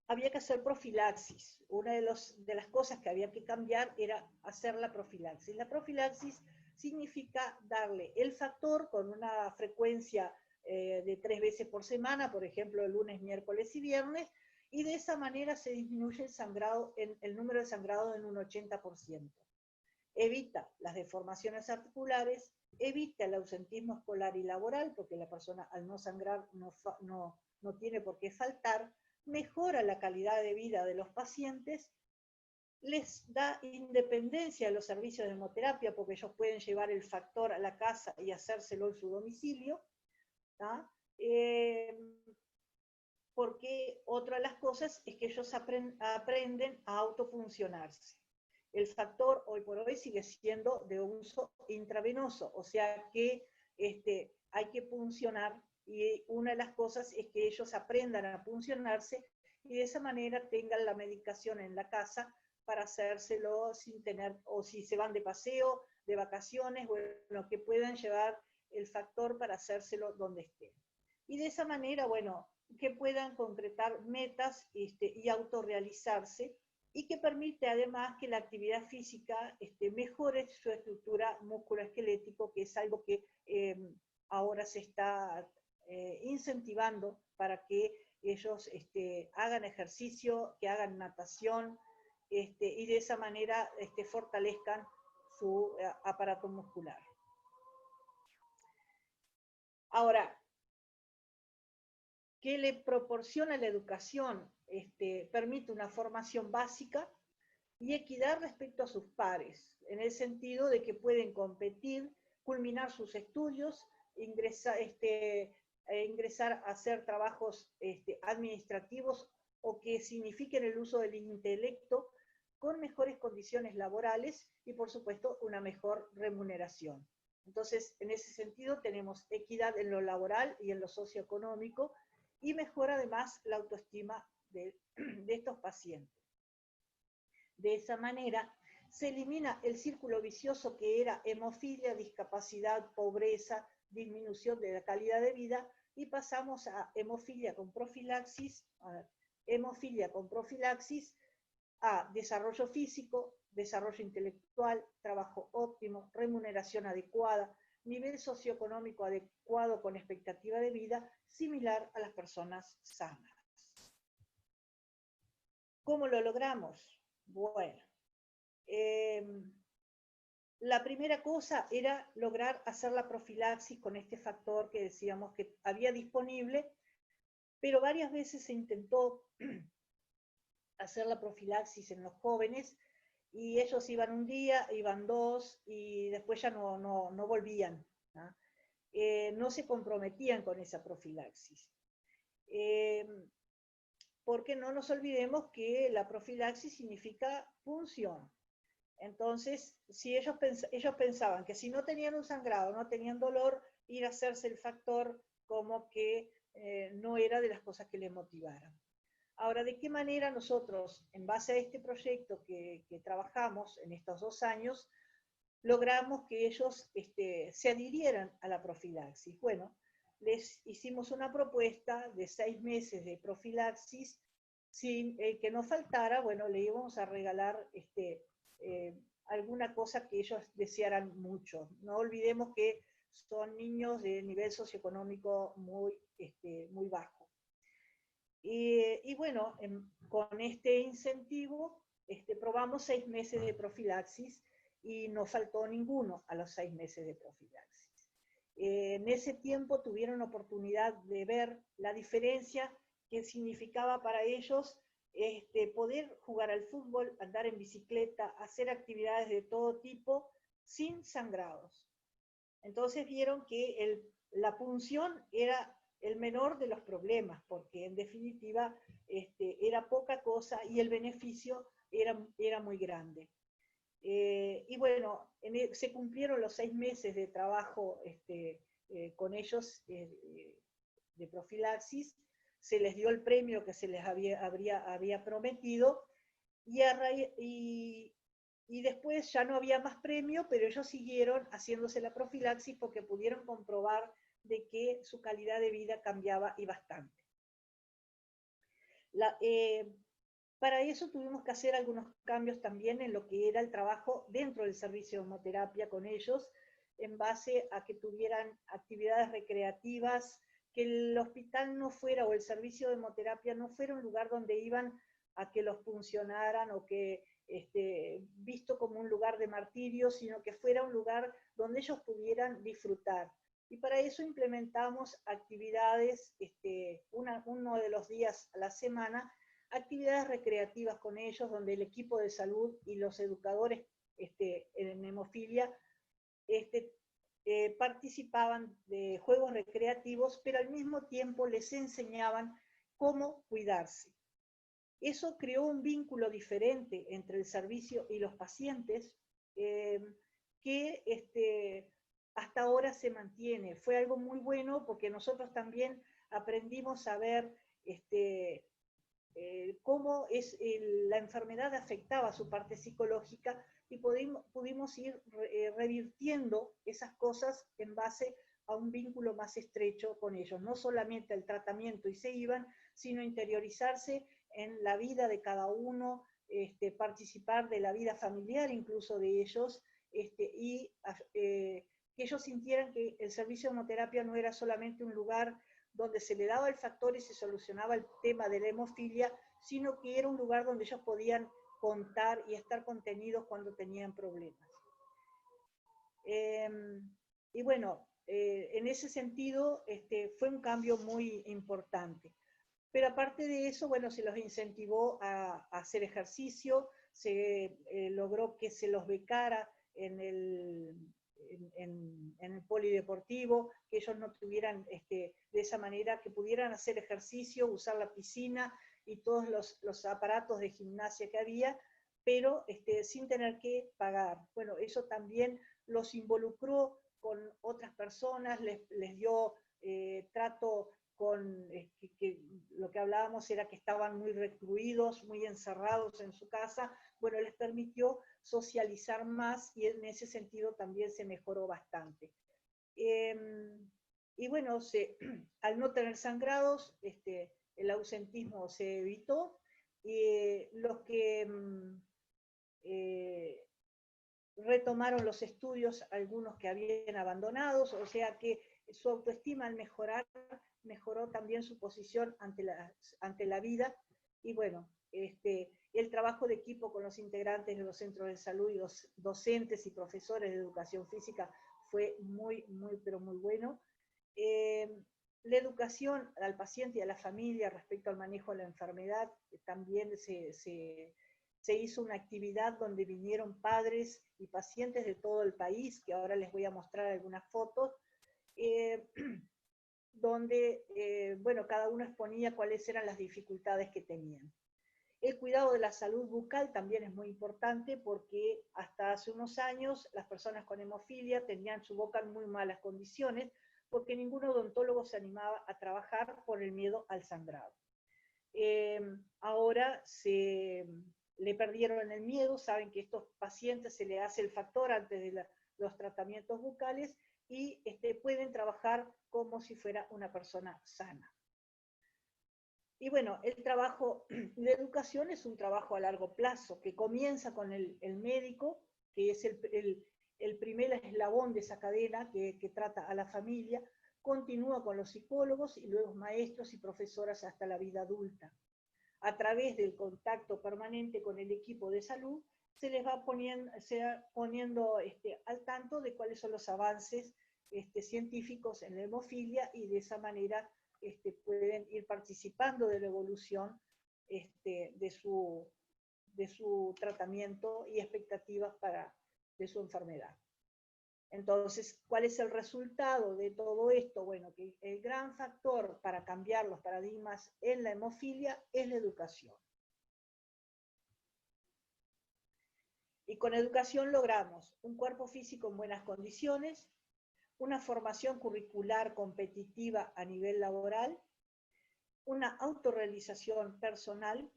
había que hacer profilaxis. Una de las cosas que había que cambiar era hacer la profilaxis. La profilaxis significa darle el factor con una frecuencia de 3 veces por semana, por ejemplo, lunes, miércoles y viernes, y de esa manera se disminuye el número de sangrado en un 80%. Evita las deformaciones articulares, evita el ausentismo escolar y laboral, porque la persona al no sangrar no tiene por qué faltar, mejora la calidad de vida de los pacientes, les da independencia a los servicios de hemoterapia, porque ellos pueden llevar el factor a la casa y hacérselo en su domicilio, porque otra de las cosas es que ellos aprenden a autofuncionarse. El factor hoy por hoy sigue siendo de uso intravenoso, o sea que hay que puncionar, y una de las cosas es que ellos aprendan a puncionarse y de esa manera tengan la medicación en la casa para hacérselo sin tener, o si se van de paseo, de vacaciones, bueno, que puedan llevar el factor para hacérselo donde estén. Y de esa manera, bueno, que puedan concretar metas y autorrealizarse, y que permite además que la actividad física mejore su estructura musculoesquelético, que es algo que ahora se está incentivando para que ellos hagan ejercicio, que hagan natación, y de esa manera fortalezcan su aparato muscular. Ahora, ¿qué le proporciona la educación? Permite una formación básica y equidad respecto a sus pares, en el sentido de que pueden competir, culminar sus estudios, ingresar a hacer trabajos administrativos o que signifiquen el uso del intelecto, con mejores condiciones laborales y, por supuesto, una mejor remuneración. Entonces, en ese sentido, tenemos equidad en lo laboral y en lo socioeconómico, y mejora además la autoestima de estos pacientes. De esa manera, se elimina el círculo vicioso que era hemofilia, discapacidad, pobreza, disminución de la calidad de vida, y pasamos a hemofilia con profilaxis, a desarrollo físico, desarrollo intelectual, trabajo óptimo, remuneración adecuada, nivel socioeconómico adecuado con expectativa de vida similar a las personas sanas. ¿Cómo lo logramos? Bueno, la primera cosa era lograr hacer la profilaxis con este factor que decíamos que había disponible, pero varias veces se intentó hacer la profilaxis en los jóvenes, y ellos iban un día, iban 2, y después ya no volvían, ¿no? No se comprometían con esa profilaxis. Porque no nos olvidemos que la profilaxis significa punción. Entonces, si ellos pensaban que si no tenían un sangrado, no tenían dolor, ir a hacerse el factor como que no era de las cosas que les motivaran. Ahora, ¿de qué manera nosotros, en base a este proyecto que trabajamos en estos 2 años, logramos que ellos se adhirieran a la profilaxis? Bueno, les hicimos una propuesta de 6 meses de profilaxis, sin que no faltara, bueno, le íbamos a regalar alguna cosa que ellos desearan mucho. No olvidemos que son niños de nivel socioeconómico muy bajo. Y bueno, con este incentivo probamos 6 meses de profilaxis y no faltó ninguno a los 6 meses de profilaxis. En ese tiempo tuvieron oportunidad de ver la diferencia que significaba para ellos poder jugar al fútbol, andar en bicicleta, hacer actividades de todo tipo sin sangrados. Entonces vieron que la punción era el menor de los problemas, porque en definitiva era poca cosa y el beneficio era muy grande. Y bueno, se cumplieron los 6 meses de trabajo con ellos de profilaxis, se les dio el premio que se les había prometido, y después ya no había más premio, pero ellos siguieron haciéndose la profilaxis porque pudieron comprobar de que su calidad de vida cambiaba, y bastante. Para eso tuvimos que hacer algunos cambios también en lo que era el trabajo dentro del servicio de hemoterapia con ellos, en base a que tuvieran actividades recreativas, que el hospital no fuera, o el servicio de hemoterapia no fuera un lugar donde iban a que los puncionaran, o que visto como un lugar de martirio, sino que fuera un lugar donde ellos pudieran disfrutar. Y para eso implementamos actividades, uno de los días a la semana, actividades recreativas con ellos, donde el equipo de salud y los educadores en hemofilia participaban de juegos recreativos, pero al mismo tiempo les enseñaban cómo cuidarse. Eso creó un vínculo diferente entre el servicio y los pacientes que hasta ahora se mantiene. Fue algo muy bueno porque nosotros también aprendimos a ver cómo la enfermedad afectaba su parte psicológica y pudimos ir revirtiendo esas cosas en base a un vínculo más estrecho con ellos. No solamente el tratamiento y se iban, sino interiorizarse en la vida de cada uno, participar de la vida familiar incluso de ellos, y que ellos sintieran que el servicio de hemoterapia no era solamente un lugar donde se le daba el factor y se solucionaba el tema de la hemofilia, sino que era un lugar donde ellos podían contar y estar contenidos cuando tenían problemas. Y bueno, en ese sentido fue un cambio muy importante. Pero aparte de eso, bueno, se los incentivó a hacer ejercicio, se logró que se los becara en el polideportivo, que ellos no tuvieran de esa manera, que pudieran hacer ejercicio, usar la piscina y todos los aparatos de gimnasia que había, pero sin tener que pagar. Bueno, eso también los involucró con otras personas, les dio trato con que lo que hablábamos era que estaban muy recluidos, muy encerrados en su casa. Bueno, les permitió socializar más y en ese sentido también se mejoró bastante. Y bueno, al no tener sangrados, el ausentismo se evitó. Los que retomaron los estudios, algunos que habían abandonado, o sea que su autoestima al mejorar, mejoró también su posición ante la vida, y bueno, el trabajo de equipo con los integrantes de los centros de salud y los docentes y profesores de educación física fue muy, pero muy bueno. La educación al paciente y a la familia respecto al manejo de la enfermedad también se hizo una actividad donde vinieron padres y pacientes de todo el país, que ahora les voy a mostrar algunas fotos, donde, bueno, cada uno exponía cuáles eran las dificultades que tenían. El cuidado de la salud bucal también es muy importante porque hasta hace unos años las personas con hemofilia tenían su boca en muy malas condiciones porque ningún odontólogo se animaba a trabajar por el miedo al sangrado. Ahora le perdieron el miedo, saben que a estos pacientes se le hace el factor antes de los tratamientos bucales y pueden trabajar como si fuera una persona sana. Y bueno, el trabajo de educación es un trabajo a largo plazo, que comienza con el médico, que es el primer eslabón de esa cadena que trata a la familia, continúa con los psicólogos y luego maestros y profesoras hasta la vida adulta. A través del contacto permanente con el equipo de salud, se les va poniendo al tanto de cuáles son los avances científicos en la hemofilia y de esa manera pueden ir participando de la evolución de su tratamiento y expectativas de su enfermedad. Entonces, ¿cuál es el resultado de todo esto? Bueno, que el gran factor para cambiar los paradigmas en la hemofilia es la educación. Y con educación logramos un cuerpo físico en buenas condiciones, una formación curricular competitiva a nivel laboral, una autorrealización personal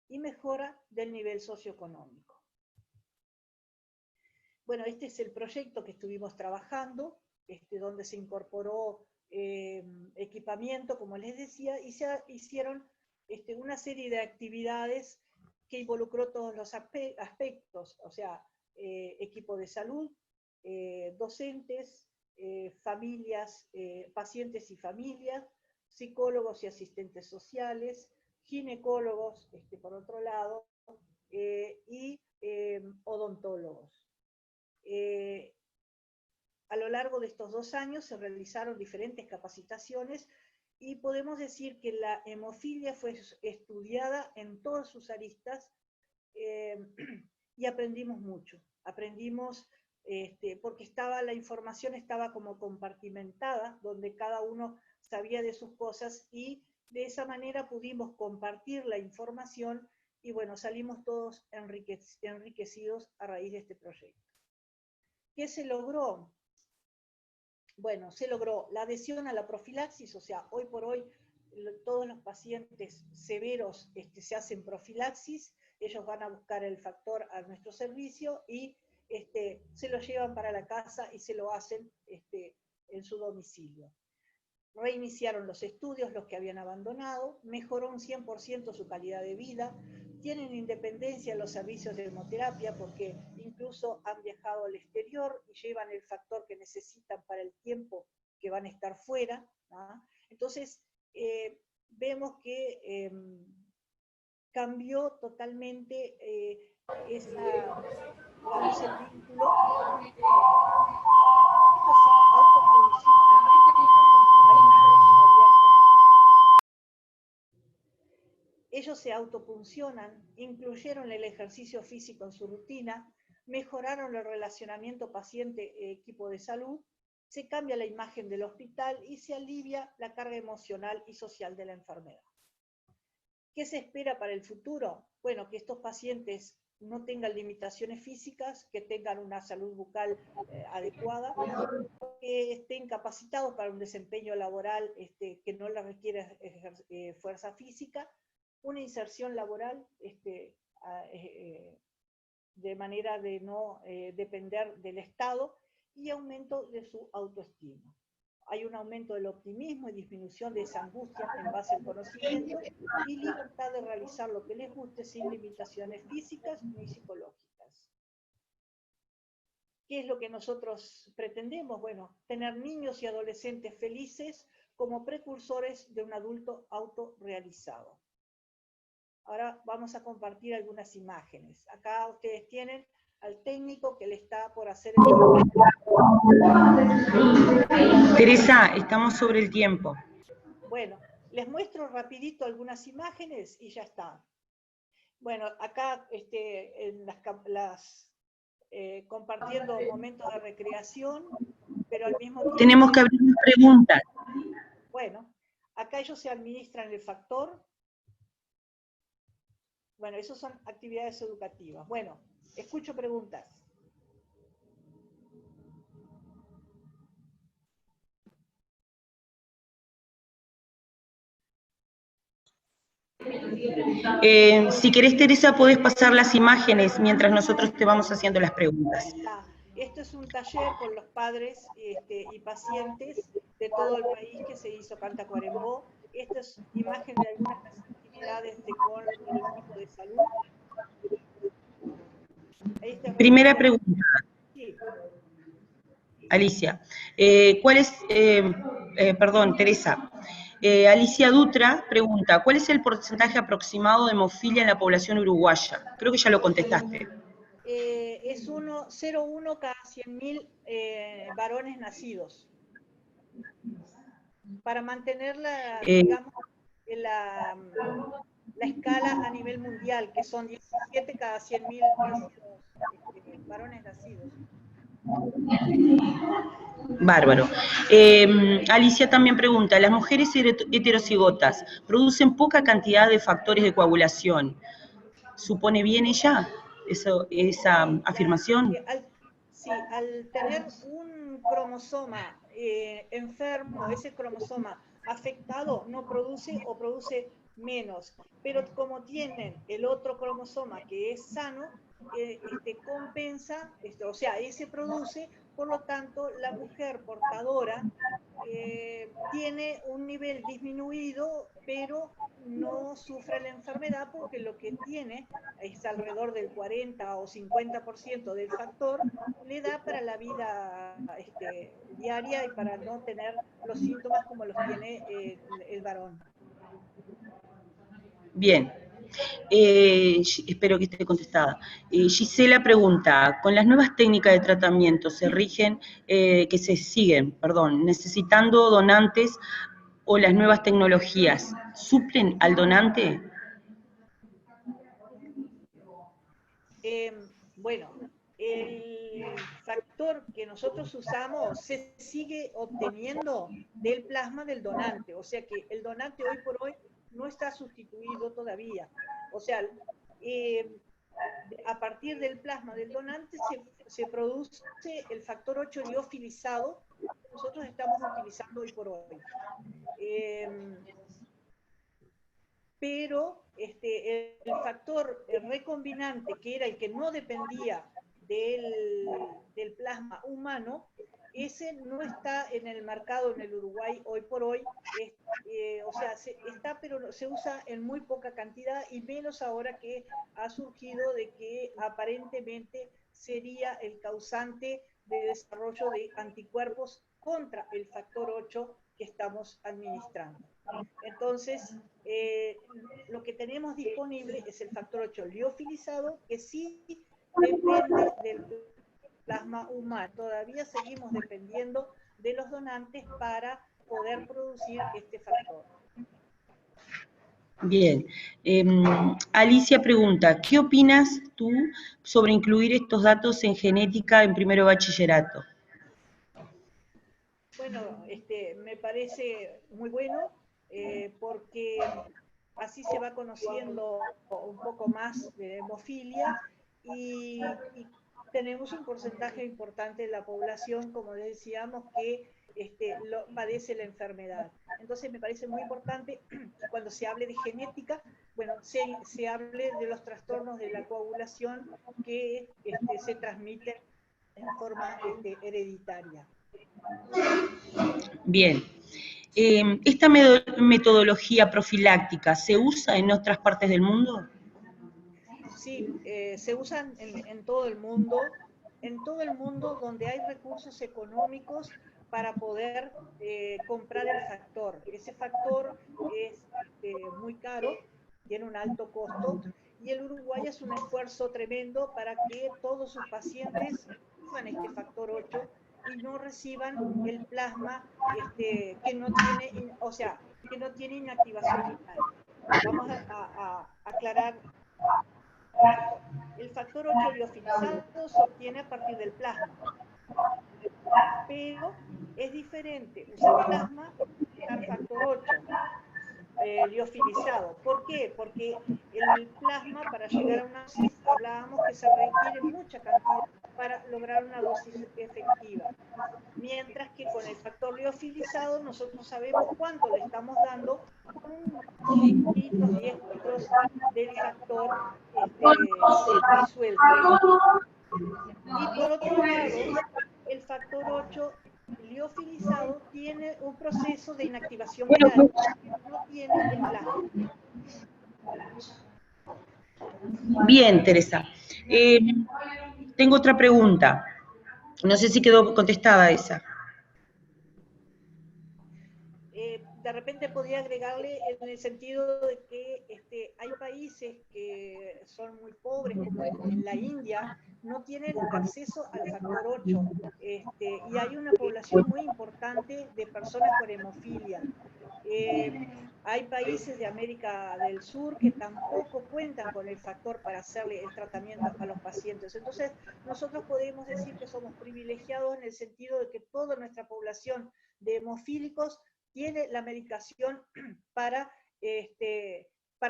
y mejora del nivel socioeconómico. Bueno, este es el proyecto que estuvimos trabajando, donde se incorporó equipamiento, como les decía, y se hicieron una serie de actividades que involucró todos los aspectos, o sea, equipo de salud, docentes, familias, pacientes y familias, psicólogos y asistentes sociales, ginecólogos, por otro lado, y odontólogos. A lo largo de estos 2 años se realizaron diferentes capacitaciones y podemos decir que la hemofilia fue estudiada en todas sus aristas y aprendimos mucho. Aprendimos porque la información estaba como compartimentada, donde cada uno sabía de sus cosas y de esa manera pudimos compartir la información y bueno, salimos todos enriquecidos a raíz de este proyecto. ¿Qué se logró? Bueno, se logró la adhesión a la profilaxis, o sea, hoy por hoy todos los pacientes severos se hacen profilaxis, ellos van a buscar el factor a nuestro servicio y se lo llevan para la casa y se lo hacen en su domicilio. Reiniciaron los estudios, los que habían abandonado, mejoró un 100% su calidad de vida, tienen independencia en los servicios de hemoterapia porque incluso han viajado al exterior y llevan el factor que necesitan para el tiempo que van a estar fuera, ¿no? Entonces, vemos que cambió totalmente ese vínculo. Ellos se autoproduccionan. Hay un micrófono abierto. Ellos se autopuncionan, incluyeron el ejercicio físico en su rutina, mejoraron el relacionamiento paciente-equipo de salud, se cambia la imagen del hospital y se alivia la carga emocional y social de la enfermedad. ¿Qué se espera para el futuro? Bueno, que estos pacientes no tengan limitaciones físicas, que tengan una salud bucal adecuada, que estén capacitados para un desempeño laboral que no les requiere fuerza física, una inserción laboral de manera de no depender del Estado y aumento de su autoestima. Hay un aumento del optimismo y disminución de esa angustia en base al conocimiento y libertad de realizar lo que les guste sin limitaciones físicas ni psicológicas. ¿Qué es lo que nosotros pretendemos? Bueno, tener niños y adolescentes felices como precursores de un adulto autorrealizado. Ahora vamos a compartir algunas imágenes. Acá ustedes tienen al técnico que le está por hacer el... Teresa, estamos sobre el tiempo. Bueno, les muestro rapidito algunas imágenes y ya está. Bueno, acá en compartiendo momentos de recreación, pero al mismo tiempo... Tenemos que abrir preguntas. Bueno, acá ellos se administran el factor. Bueno, esas son actividades educativas. Bueno, escucho preguntas. Si querés, Teresa, podés pasar las imágenes mientras nosotros te vamos haciendo las preguntas. Esto es un taller con los padres y pacientes de todo el país que se hizo acá en Tacuarembó. Esta es imagen de algunas de las actividades con el equipo de salud. Primera pregunta. Sí. Alicia, ¿cuál es, perdón, Teresa, Alicia Dutra pregunta, ¿cuál es el porcentaje aproximado de hemofilia en la población uruguaya? Creo que ya lo contestaste. Es 0,1 cada 100.000 varones nacidos. Para mantener digamos, la escala a nivel mundial, que son 17 cada 100.000 varones nacidos. Bárbaro. Alicia también pregunta, ¿las mujeres heterocigotas producen poca cantidad de factores de coagulación? ¿Supone bien ella esa afirmación? Sí, al tener un cromosoma enfermo, ese cromosoma afectado no produce o produce menos, pero como tienen el otro cromosoma que es sano, compensa, o sea, ese produce, por lo tanto, la mujer portadora tiene un nivel disminuido, pero no sufre la enfermedad porque lo que tiene es alrededor del 40 o 50% del factor, le da para la vida diaria y para no tener los síntomas como los tiene el varón. Bien. Espero que esté contestada. Gisela pregunta, ¿con las nuevas técnicas de tratamiento se siguen, necesitando donantes o las nuevas tecnologías, suplen al donante? Bueno, el factor que nosotros usamos se sigue obteniendo del plasma del donante, o sea que el donante hoy por hoy no está sustituido todavía. O sea, a partir del plasma del donante se produce el factor 8 liofilizado que nosotros estamos utilizando hoy por hoy. Pero el factor recombinante, que era el que no dependía del plasma humano, ese no está en el mercado en el Uruguay hoy por hoy, o sea, está, pero se usa en muy poca cantidad, y menos ahora que ha surgido de que aparentemente sería el causante de desarrollo de anticuerpos contra el factor 8 que estamos administrando. Entonces, lo que tenemos disponible es el factor 8 liofilizado, que sí depende del plasma humano. Todavía seguimos dependiendo de los donantes para poder producir este factor. Bien. Alicia pregunta, ¿qué opinas tú sobre incluir estos datos en genética en primero bachillerato? Bueno, me parece muy bueno, porque así se va conociendo un poco más de hemofilia y tenemos un porcentaje importante de la población, como decíamos, que padece la enfermedad. Entonces me parece muy importante que cuando se hable de genética, bueno, se hable de los trastornos de la coagulación que se transmiten en forma hereditaria. Bien. ¿Esta metodología profiláctica se usa en otras partes del mundo? Sí, se usan en todo el mundo donde hay recursos económicos para poder comprar el factor. Ese factor es muy caro, tiene un alto costo, y el Uruguay hace un esfuerzo tremendo para que todos sus pacientes reciban este factor 8 y no reciban el plasma que no tiene, o sea, que no tiene inactivación vital. Vamos a aclarar. El factor 8 liofilizado se obtiene a partir del plasma, pero es diferente usar plasma que usar factor 8 liofilizado. ¿Por qué? Porque el plasma, para llegar a una dosis, hablábamos que se requiere mucha cantidad para lograr una dosis efectiva. Mientras que con el factor liofilizado nosotros sabemos cuánto le estamos dando con unos 10 litros del factor disuelto. Y por otro lado, el factor 8 liofilizado tiene un proceso de inactivación viral, no tiene el plasma. Bien, Teresa. Tengo otra pregunta. No sé si quedó contestada esa. De repente podría agregarle en el sentido de que hay países que son muy pobres, como en la India, no tienen acceso al factor 8, y hay una población muy importante de personas con hemofilia. Hay países de América del Sur que tampoco cuentan con el factor para hacerle el tratamiento a los pacientes. Entonces, nosotros podemos decir que somos privilegiados en el sentido de que toda nuestra población de hemofílicos tiene la medicación para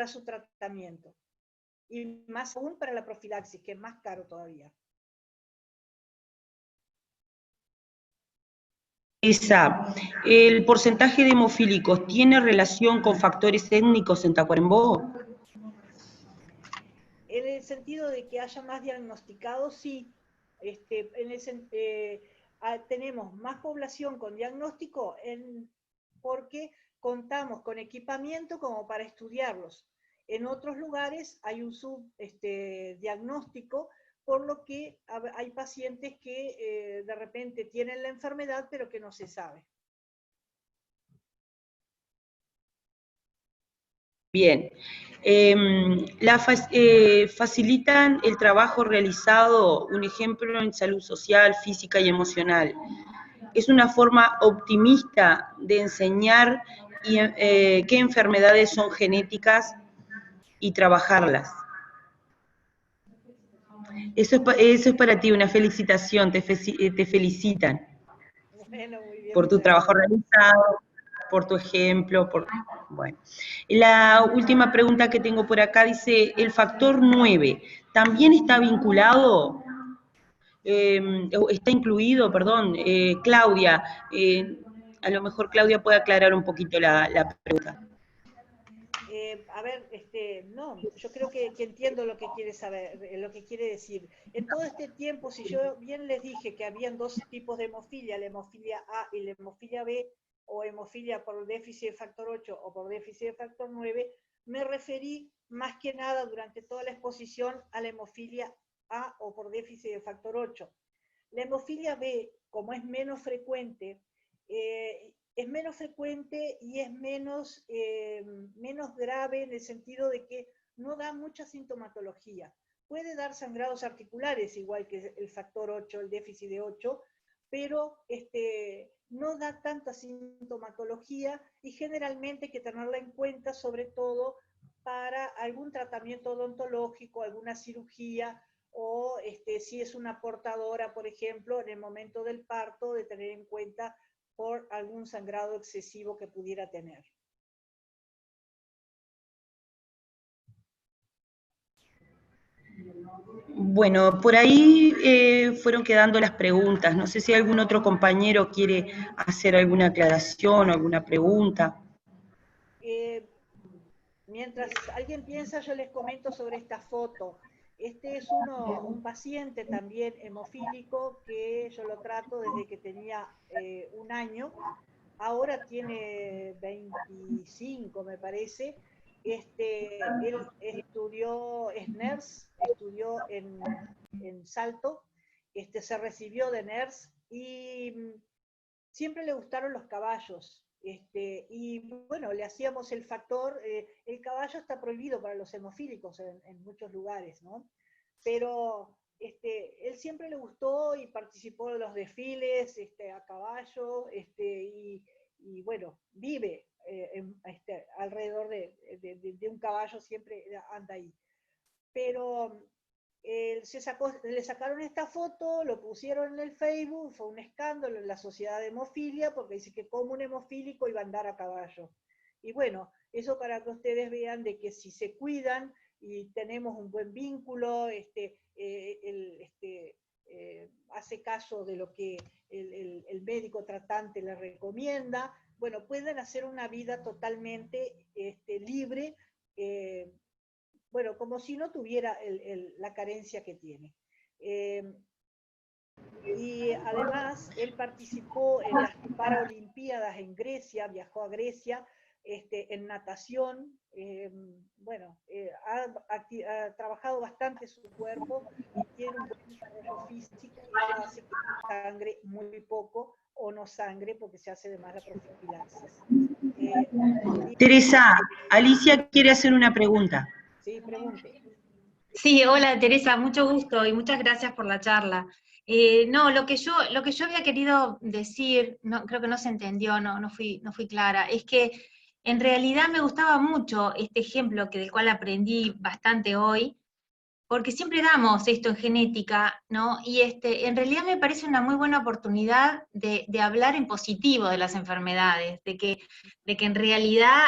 su tratamiento. Y más aún para la profilaxis, que es más caro todavía. ¿El porcentaje de hemofílicos tiene relación con factores étnicos en Tacuarembó? En el sentido de que haya más diagnosticados, sí. Tenemos más población con diagnóstico porque contamos con equipamiento como para estudiarlos. En otros lugares hay un subdiagnóstico, por lo que hay pacientes que de repente tienen la enfermedad, pero que no se sabe. Bien. ¿Facilitan el trabajo realizado, un ejemplo en salud social, física y emocional? ¿Es una forma optimista de enseñar qué enfermedades son genéticas y trabajarlas? Eso es para ti, una felicitación, te felicitan. Bueno, muy bien, por tu trabajo gracias. realizado, por tu ejemplo, Bueno, la última pregunta que tengo por acá dice, ¿el factor 9 también está vinculado, o está incluido, perdón, Claudia? A lo mejor Claudia puede aclarar un poquito la pregunta. A ver, no, yo creo que entiendo lo que quiere saber, lo que quiere decir. En todo este tiempo, si yo bien les dije que habían dos tipos de hemofilia, la hemofilia A y la hemofilia B, o hemofilia por déficit de factor 8 o por déficit de factor 9, me referí más que nada durante toda la exposición a la hemofilia A o por déficit de factor 8. La hemofilia B, como es menos frecuente y es menos grave en el sentido de que no da mucha sintomatología. Puede dar sangrados articulares, igual que el factor 8, el déficit de 8, pero no da tanta sintomatología y generalmente hay que tenerla en cuenta, sobre todo para algún tratamiento odontológico, alguna cirugía, o si es una portadora, por ejemplo, en el momento del parto, de tener en cuenta por algún sangrado excesivo que pudiera tener. Bueno, por ahí fueron quedando las preguntas. No sé si algún otro compañero quiere hacer alguna aclaración o alguna pregunta. Mientras alguien piensa, yo les comento sobre esta foto. Este es un paciente también hemofílico que yo lo trato desde que tenía 1 año. Ahora tiene 25, me parece. Él estudió, es NERS, estudió en Salto, se recibió de NERS y siempre le gustaron los caballos. Y bueno, le hacíamos el factor, el caballo está prohibido para los hemofílicos en muchos lugares, ¿no? Pero él siempre le gustó y participó de los desfiles a caballo, y bueno, vive alrededor de un caballo, siempre anda ahí. Pero le sacaron esta foto, lo pusieron en el Facebook, fue un escándalo en la sociedad de hemofilia, porque dice que como un hemofílico iba a andar a caballo. Y bueno, eso para que ustedes vean de que si se cuidan y tenemos un buen vínculo, hace caso de lo que el médico tratante le recomienda, bueno, pueden hacer una vida totalmente libre, bueno, como si no tuviera la carencia que tiene. Y además, él participó en las Paralimpiadas en Grecia, viajó a Grecia, en natación. Bueno, ha trabajado bastante su cuerpo y tiene un buen desarrollo físico, y eso hace que sangre muy poco o no sangre porque se hace de mala profilaxis. Teresa, Alicia quiere hacer una pregunta. Sí, pregunte. Sí, hola Teresa, mucho gusto y muchas gracias por la charla. No, lo que yo había querido decir, no, creo que no se entendió, no fui clara, es que en realidad me gustaba mucho este ejemplo del cual aprendí bastante hoy, porque siempre damos esto en genética, ¿no? Y en realidad me parece una muy buena oportunidad de hablar en positivo de las enfermedades, de que en realidad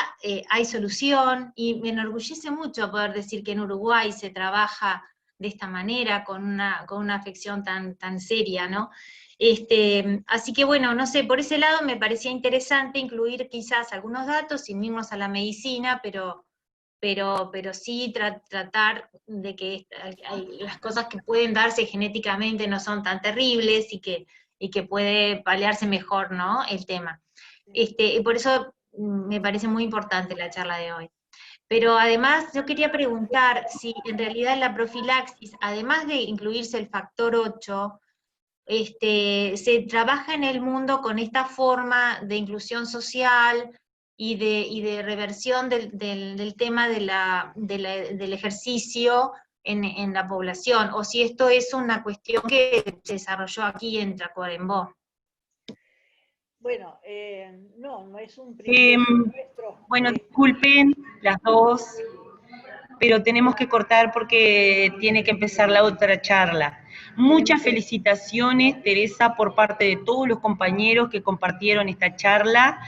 hay solución, y me enorgullece mucho poder decir que en Uruguay se trabaja de esta manera, con una afección tan seria, ¿no? Así que bueno, no sé, por ese lado me parecía interesante incluir quizás algunos datos, sin irnos a la medicina, pero sí tratar de que las cosas que pueden darse genéticamente no son tan terribles y que puede paliarse mejor, ¿no?, el tema. Y por eso me parece muy importante la charla de hoy. Pero además yo quería preguntar si en realidad la profilaxis, además de incluirse el factor 8, se trabaja en el mundo con esta forma de inclusión social y de reversión del tema del ejercicio en la población, o si esto es una cuestión que se desarrolló aquí en Tacuarembó. Bueno, no es un privilegio nuestro. Bueno, disculpen las dos. pero tenemos que cortar porque tiene que empezar la otra charla. Muchas felicitaciones, Teresa, por parte de todos los compañeros que compartieron esta charla.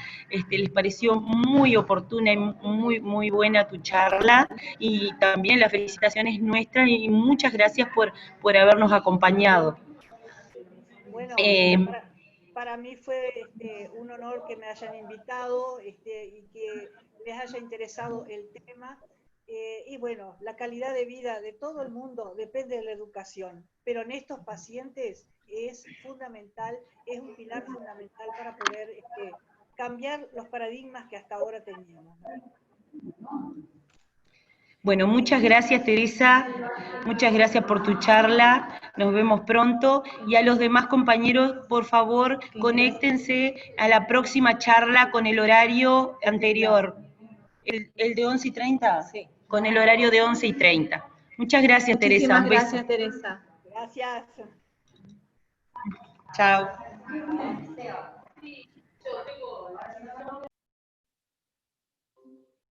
Les pareció muy oportuna y muy buena tu charla, y también las felicitaciones nuestras, y muchas gracias por habernos acompañado. Bueno, para mí fue un honor que me hayan invitado y que les haya interesado el tema. Y bueno, la calidad de vida de todo el mundo depende de la educación, pero en estos pacientes es fundamental, es un pilar fundamental para poder cambiar los paradigmas que hasta ahora teníamos, ¿no? Bueno, muchas gracias, Teresa, muchas gracias por tu charla, nos vemos pronto, y a los demás compañeros, por favor, conéctense a la próxima charla con el horario anterior, el de 11:30, Sí. Con el horario de 11:30. Muchas gracias, Teresa. Muchísimas gracias, Teresa. Gracias. Chao. Chao.